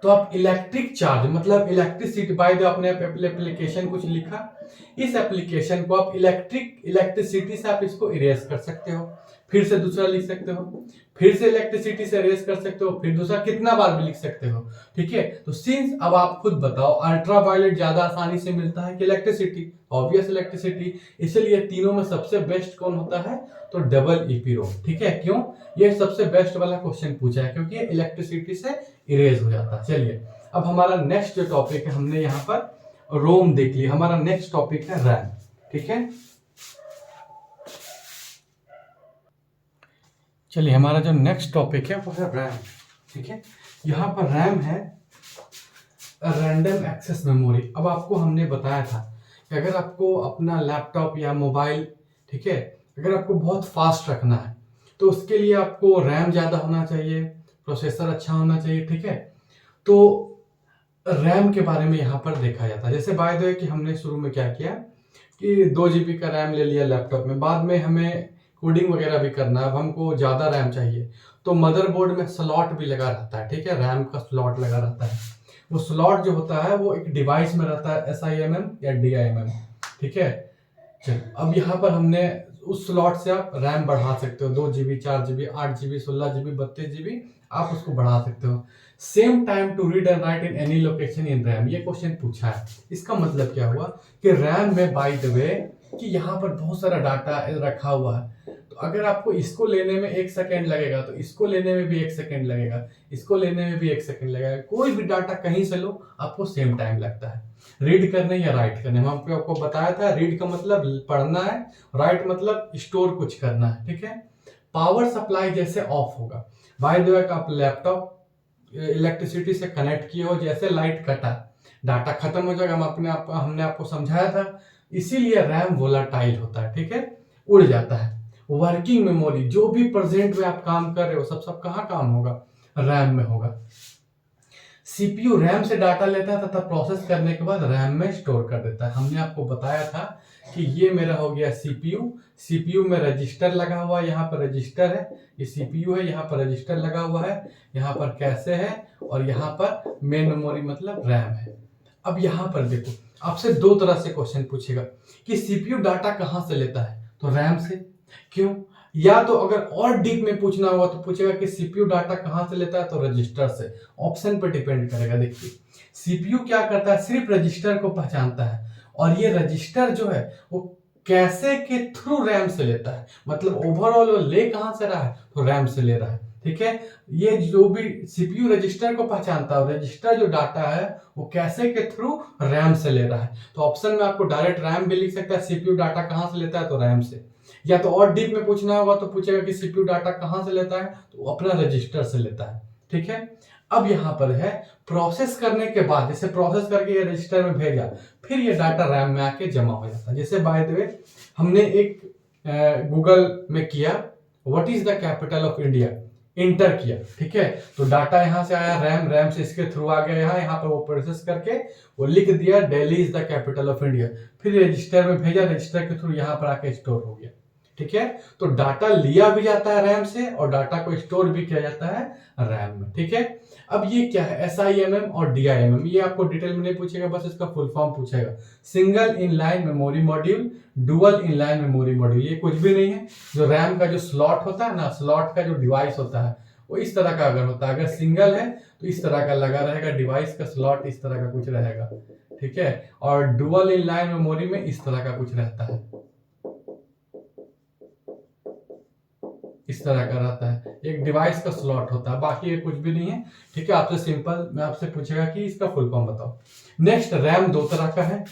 तो आप इलेक्ट्रिक चार्ज मतलब इलेक्ट्रिसिटी, बाय द आपने एप्लीकेशन कुछ लिखा, इस एप्लीकेशन को आप इलेक्ट्रिसिटी से आप इसको इरेज कर सकते हो, फिर से दूसरा लिख सकते हो, फिर से इलेक्ट्रिसिटी से इरेज कर सकते हो, फिर दूसरा, कितना बार भी लिख सकते हो। ठीक है, तो सिंस अब आप खुद बताओ अल्ट्रा वायलेट ज्यादा आसानी से मिलता है कि इलेक्ट्रिसिटी? Obvious electricity. इसलिए तीनों में सबसे बेस्ट कौन होता है? तो डबल ईपी रोम। ठीक है, क्यों? ये सबसे बेस्ट वाला क्वेश्चन पूछा है क्योंकि इलेक्ट्रिसिटी से इरेज हो जाता है। चलिए, अब हमारा नेक्स्ट जो टॉपिक है, हमने यहाँ पर रोम देख लिया, हमारा नेक्स्ट टॉपिक है रैम। ठीक है, चलिए हमारा जो नेक्स्ट टॉपिक है वो है रैम। ठीक है, यहाँ पर रैम है रैंडम एक्सेस मेमोरी। अब आपको हमने बताया था कि अगर आपको अपना लैपटॉप या मोबाइल, ठीक है, अगर आपको बहुत फास्ट रखना है तो उसके लिए आपको रैम ज़्यादा होना चाहिए, प्रोसेसर अच्छा होना चाहिए। ठीक है, तो रैम के बारे में यहाँ पर देखा जाता है। जैसे बाय द वे कि हमने शुरू में क्या किया कि 2 GB का रैम ले लिया लैपटॉप में, बाद में हमें कोडिंग वगैरह भी करना है, अब हमको ज़्यादा रैम चाहिए, तो मदरबोर्ड में स्लॉट भी लगा रहता है। ठीक है, रैम का स्लॉट लगा रहता है। वो स्लॉट जो होता है वो एक डिवाइस में रहता है, SIMM या DIMM। ठीक है, चलो अब यहाँ पर हमने उस स्लॉट से आप रैम बढ़ा सकते हो, 2 GB 4 GB 8 GB 16 GB 32 GB आप उसको बढ़ा सकते हो। Same time to read and write in any location in RAM, ये क्वेश्चन पूछा है। इसका मतलब क्या हुआ कि रैम में बाय द वे कि यहाँ पर बहुत सारा डाटा रखा हुआ है, तो अगर आपको इसको लेने में 1 सेकेंड लगेगा तो इसको लेने में भी 1 सेकेंड लगेगा, इसको लेने में भी 1 सेकेंड लगेगा। कोई भी डाटा कहीं से लो आपको सेम टाइम लगता है, रीड करने या राइट करने में। हमको आपको बताया था रीड का मतलब पढ़ना है, राइट मतलब स्टोर कुछ करना है। ठीक है, पावर सप्लाई जैसे ऑफ होगा, बाय द वे आप लैपटॉप इलेक्ट्रिसिटी से कनेक्ट किए हो, जैसे लाइट कटा डाटा खत्म हो जाएगा। हमने आपको समझाया था, इसीलिए रैम वोलाटाइल होता है। ठीक है, उड़ जाता है। वर्किंग मेमोरी, जो भी प्रेजेंट में आप काम कर रहे हो सब कहाँ काम होगा? रैम में होगा। सीपीयू रैम से डाटा लेता है तथा प्रोसेस करने के बाद रैम में स्टोर कर देता है। हमने आपको बताया था कि ये मेरा हो गया सीपीयू, सीपीयू में रजिस्टर लगा हुआ है, यहाँ पर रजिस्टर है, ये सीपीयू है, यहाँ पर रजिस्टर लगा हुआ है, यहाँ पर कैशे है, और यहाँ पर मेन मेमोरी मतलब रैम है। अब यहाँ पर देखो, आपसे 2 तरह से क्वेश्चन पूछेगा कि सीपीयू डाटा कहाँ से लेता है, तो रैम से। क्यों? या तो अगर और डीप में पूछना होगा तो पूछेगा कि सीपीयू डाटा कहाँ से लेता है, तो रजिस्टर से। ऑप्शन पर डिपेंड करेगा। देखिए, सीपीयू क्या करता है, सिर्फ रजिस्टर को पहचानता है, और ये रजिस्टर जो है वो कैशे के थ्रू रैम से लेता है, मतलब ओवरऑल वो ले कहाँ से रहा है, तो रैम से ले रहा है। ठीक है, ये जो भी सीपीयू रजिस्टर को पहचानता है, रजिस्टर जो डाटा है वो कैशे के थ्रू रैम से ले रहा है। तो ऑप्शन में आपको डायरेक्ट रैम भी लिख सकता है, सीपीयू डाटा कहाँ से लेता है, तो रैम से। या तो और डीप में पूछना होगा तो पूछेगा कि सीपीयू डाटा कहाँ से लेता है, तो अपना रजिस्टर से लेता है। ठीक है, अब यहाँ पर है प्रोसेस करने के बाद, जैसे प्रोसेस करके ये रजिस्टर में भेजा, फिर ये डाटा रैम में आके जमा हो जाता है। जैसे बाय द वे हमने एक गूगल में किया, what is the capital of India, inter किया, ठीक है। तो डाटा यहाँ से आया रैम, रैम से इसके थ्रू आ गया यहाँ पे वो प्रोसेस करके वो लिख दिया Delhi is the capital of India, फिर रजिस्टर में भेजा, रजिस्टर के थ्रू यहाँ पर आके स्टोर हो गया, ठीक है। तो डाटा लिया भी जाता है रैम से और डाटा को स्टोर भी किया जाता है रैम में, ठीक है। अब ये क्या है, SIMM और DIMM, ये आपको डिटेल में नहीं पूछेगा, बस इसका फुल फॉर्म पूछेगा। Single in line memory module, dual in line memory module, ये कुछ भी नहीं है। जो रैम का जो स्लॉट होता है ना, स्लॉट का जो डिवाइस होता है वो इस तरह का अगर होता है, अगर सिंगल है तो इस तरह का लगा रहेगा, डिवाइस का स्लॉट इस तरह का कुछ रहेगा, ठीक है। और डुअल इन लाइन मेमोरी में इस तरह का कुछ रहता है, इस तरह का रहता है, एक डिवाइस का स्लॉट होता है, बाकी ये कुछ भी नहीं है, ठीक है। आपसे सिंपल मैं आपसे पूछेगा कि इसका फुल फॉर्म बताओ। नेक्स्ट, रैम दो तरह का है,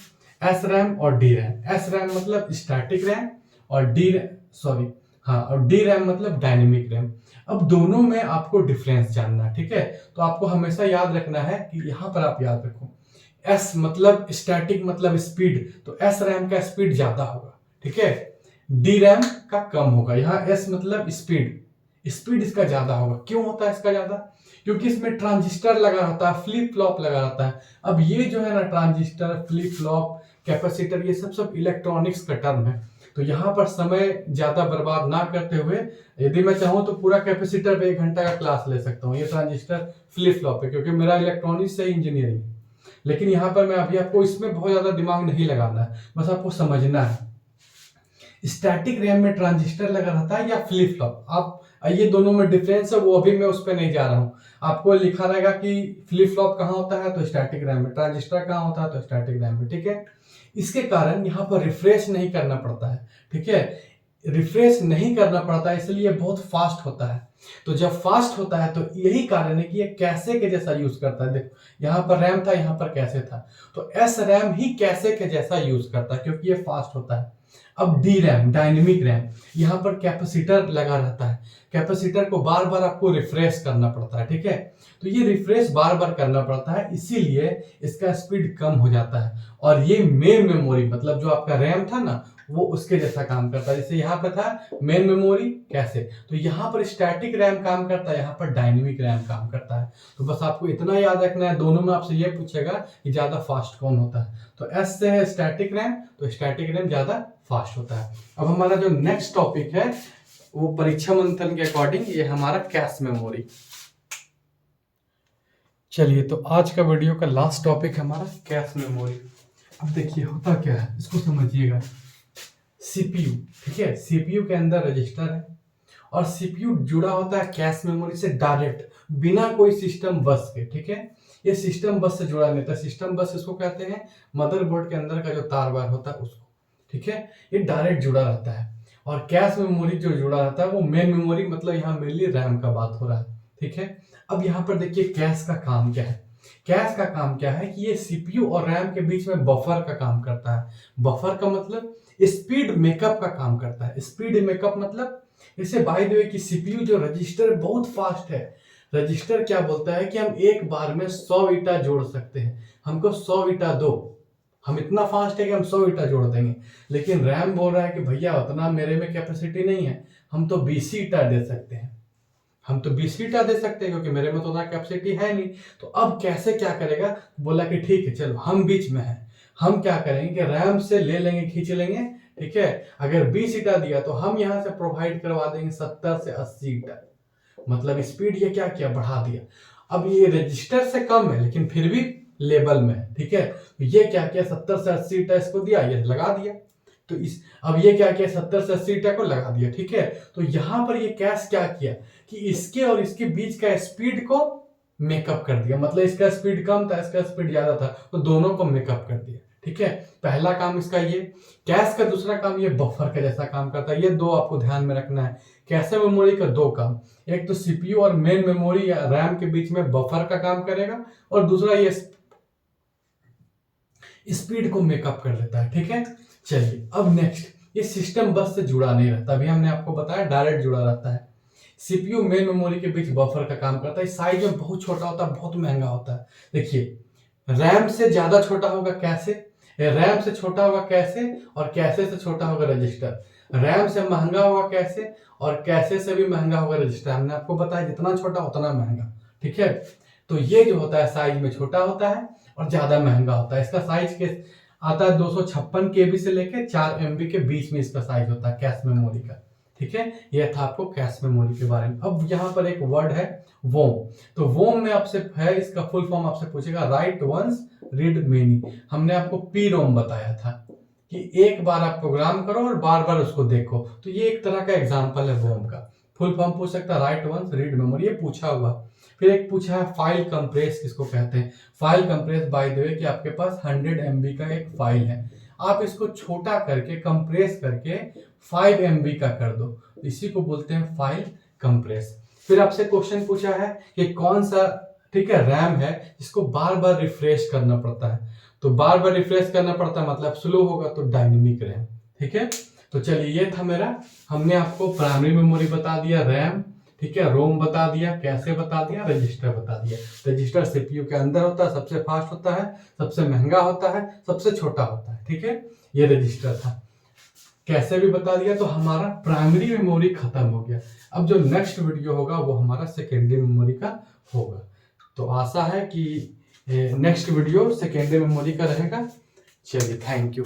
एस रैम और डी रैम। एस रैम मतलब स्टैटिक रैम और डी रैम मतलब डायनेमिक रैम। अब दोनों में आपको डिफरेंस जानना है, ठीक है। तो आपको हमेशा याद रखना है कि यहाँ पर आप याद रखो, एस मतलब स्टैटिक मतलब स्पीड, तो एस रैम का स्पीड ज्यादा होगा, ठीक है। डी रैम का कम होगा। यहाँ एस मतलब स्पीड, स्पीड इसका ज्यादा होगा। क्यों होता है इसका ज्यादा? क्योंकि इसमें ट्रांजिस्टर लगा रहता है, फ्लिप फ्लॉप लगा रहता है। अब ये जो है ना, ट्रांजिस्टर, फ्लिप फ्लॉप, कैपेसिटर, ये सब इलेक्ट्रॉनिक्स का टर्म है। तो यहाँ पर समय ज्यादा बर्बाद ना करते हुए, यदि मैं चाहूँ तो पूरा कैपेसिटर पे 1 घंटा का क्लास ले सकता हूँ, ये ट्रांजिस्टर फ्लिप फ्लॉप है, क्योंकि मेरा इलेक्ट्रॉनिक्स से इंजीनियरिंग। लेकिन यहाँ पर मैं अभी आपको इसमें बहुत ज्यादा दिमाग नहीं लगाना है, बस आपको समझना है। स्टैटिक रैम में ट्रांजिस्टर लगा रहता है या फ्लिप फ्लॉप, आप ये दोनों में डिफरेंस है, वो अभी मैं उस पर नहीं जा रहा हूँ। आपको लिखा रहेगा कि फ्लिप फ्लॉप कहाँ होता है तो स्टैटिक रैम में, ट्रांजिस्टर कहाँ होता है तो स्टैटिक रैम में, ठीक है। इसके कारण यहाँ पर रिफ्रेश नहीं करना पड़ता है, ठीक है। रिफ्रेश नहीं करना पड़ता है, इसलिए बहुत फास्ट होता है। तो जब फास्ट होता है तो यही कारण है कि ये कैसे के जैसा यूज करता है। देखो यहाँ पर रैम था, यहाँ पर कैसे था, तो एस रैम ही कैसे के जैसा यूज करता है, क्योंकि ये फास्ट होता है। अब डी रैम, डायनेमिक रैम, यहाँ पर कैपेसिटर लगा रहता है, कैपेसिटर को बार बार आपको रिफ्रेश करना पड़ता है, ठीक है। तो ये रिफ्रेश बार बार करना पड़ता है, इसीलिए इसका स्पीड कम हो जाता है। और ये मेन मेमोरी मतलब जो आपका रैम था ना, वो उसके जैसा काम करता है। जैसे यहाँ पे था मेन मेमोरी कैसे, तो यहाँ पर स्टैटिक रैम काम करता है, यहाँ पर डायनेमिक रैम काम करता है। तो बस आपको इतना याद रखना है, दोनों में आपसे ये पूछेगा कि ज्यादा फास्ट कौन होता है। तो एस से है स्टैटिक रैम, तो स्टैटिक रैम ज्यादा फास्ट होता है। अब हमारा जो नेक्स्ट टॉपिक है वो परीक्षा मंथन के अकॉर्डिंग ये हमारा कैश मेमोरी। चलिए, तो आज का वीडियो का लास्ट टॉपिक है हमारा कैश मेमोरी। अब देखिए होता क्या है, इसको समझिएगा। सीपीयू, ठीक है, सीपीयू के अंदर रजिस्टर है और सीपीयू जुड़ा होता है कैश मेमोरी से डायरेक्ट, बिना कोई सिस्टम बस के, ठीक है। ये सिस्टम बस से जुड़ा नहीं था। सिस्टम बस इसको कहते हैं मदरबोर्ड के अंदर का जो तार वार होता है उसको, ठीक है। ये डायरेक्ट जुड़ा रहता है। और कैश मेमोरी जो जुड़ा रहता है वो मेन मेमोरी, मतलब यहाँ मेनली रैम का बात हो रहा है, ठीक है। अब यहाँ पर देखिए कैश का काम क्या है। कैश का काम क्या है कि ये सीपीयू और रैम के बीच में बफर का काम करता है। बफर का मतलब स्पीड मेकअप का काम करता है। स्पीड मेकअप मतलब, इसे बाय द वे कि सीपीयू जो रजिस्टर बहुत फास्ट है। रजिस्टर क्या बोलता है कि हम एक बार में 100 ईटा जोड़ सकते हैं, हमको 100 ईटा दो, हम इतना फास्ट है कि हम 100 ईटा जोड़ देंगे। लेकिन रैम बोल रहा है कि भैया उतना मेरे में कैपेसिटी नहीं है, हम तो 20 ईटा दे सकते हैं, हम तो 20 ईटा दे सकते हैं, क्योंकि मेरे में तो उतना कैपेसिटी है नहीं। तो अब कैसे क्या करेगा, बोला कि ठीक है चलो हम बीच में हैं, हम क्या करेंगे कि रैम से ले लेंगे, खींच लेंगे, ठीक है। अगर 20 ईटा दिया तो हम यहाँ से प्रोवाइड करवा देंगे 70 से 80 ईटा, मतलब स्पीड ये क्या किया, बढ़ा दिया। अब ये रजिस्टर से कम है लेकिन फिर भी लेवल में है, ठीक है। तो ये क्या किया, 70 से 80 ईटा इसको दिया, ये लगा दिया। तो अब ये क्या किया, 70 से 80 ईटा को लगा दिया, ठीक है। तो यहाँ पर ये कैश क्या किया कि इसके और इसके बीच का स्पीड को मेकअप कर दिया, मतलब इसका स्पीड कम था, इसका स्पीड ज्यादा था, तो दोनों को मेकअप कर दिया, ठीक है। पहला काम इसका ये कैश का, दूसरा काम ये बफर का जैसा काम करता है। ये दो आपको ध्यान में रखना है। कैश मेमोरी का दो काम, एक तो सीपीयू और मेन मेमोरी या रैम के बीच में बफर का काम करेगा, और दूसरा ये स्पीड को मेकअप कर देता है, ठीक है। चलिए अब नेक्स्ट, ये सिस्टम बस से जुड़ा नहीं रहता, अभी हमने आपको बताया डायरेक्ट जुड़ा रहता है। सीपीयू मेन मेमोरी के बीच बफर का काम करता है। साइज में बहुत छोटा होता है, बहुत महंगा होता है। देखिए रैम से ज्यादा छोटा होगा कैसे, रैम से छोटा होगा कैसे, और कैसे से छोटा होगा रजिस्टर। रैम से महंगा होगा कैसे, और कैसे से भी महंगा होगा रजिस्टर। हमने आपको बताया जितना छोटा उतना महंगा, ठीक है। तो ये जो होता है साइज में छोटा होता है और ज्यादा महंगा होता है। इसका साइज के आता है 256 KB से लेके 4 MB के बीच में इसका साइज होता है कैश मेमोरी का, ठीक है। यह था आपको कैश मेमोरी के बारे में। अब यहाँ पर एक वर्ड है वोम। तो वोम में आपसे है, इसका फुल फॉर्म आपसे पूछेगा राइट वंस रीड मेनी। हमने आपको पी रोम बताया था कि एक बार आप प्रोग्राम करो और बार बार उसको देखो। तो ये एक तरह का एग्जाम्पल है वोम का। फुल फॉर्म पूछ सकता है राइट वंस रीड मेमोरी, ये पूछा हुआ। फिर एक पूछा है फाइल कंप्रेस किसको कहते हैं। File compress by the way कि आपके पास 100 MB का एक फाइल है, आप इसको छोटा करके कंप्रेस करके 5 MB का कर दो, इसी को बोलते हैं फाइल कंप्रेस। फिर आपसे क्वेश्चन पूछा है कि कौन सा, ठीक है, रैम है जिसको बार बार रिफ्रेश करना पड़ता है। तो बार बार रिफ्रेश करना पड़ता है मतलब स्लो होगा, तो डायनेमिक रैम, ठीक है। तो चलिए ये था मेरा, हमने आपको प्राइमरी मेमोरी बता दिया, रैम, ठीक है, रोम बता दिया, कैसे बता दिया, रजिस्टर बता दिया। रजिस्टर सीपीयू के अंदर होता है, सबसे फास्ट होता है, सबसे महंगा होता है, सबसे छोटा होता है, ठीक है। ये रजिस्टर था, कैसे भी बता दिया। तो हमारा प्राइमरी मेमोरी खत्म हो गया। अब जो नेक्स्ट वीडियो होगा वो हमारा सेकेंडरी मेमोरी का होगा। तो आशा है कि नेक्स्ट वीडियो सेकेंडरी मेमोरी का रहेगा। चलिए, थैंक यू।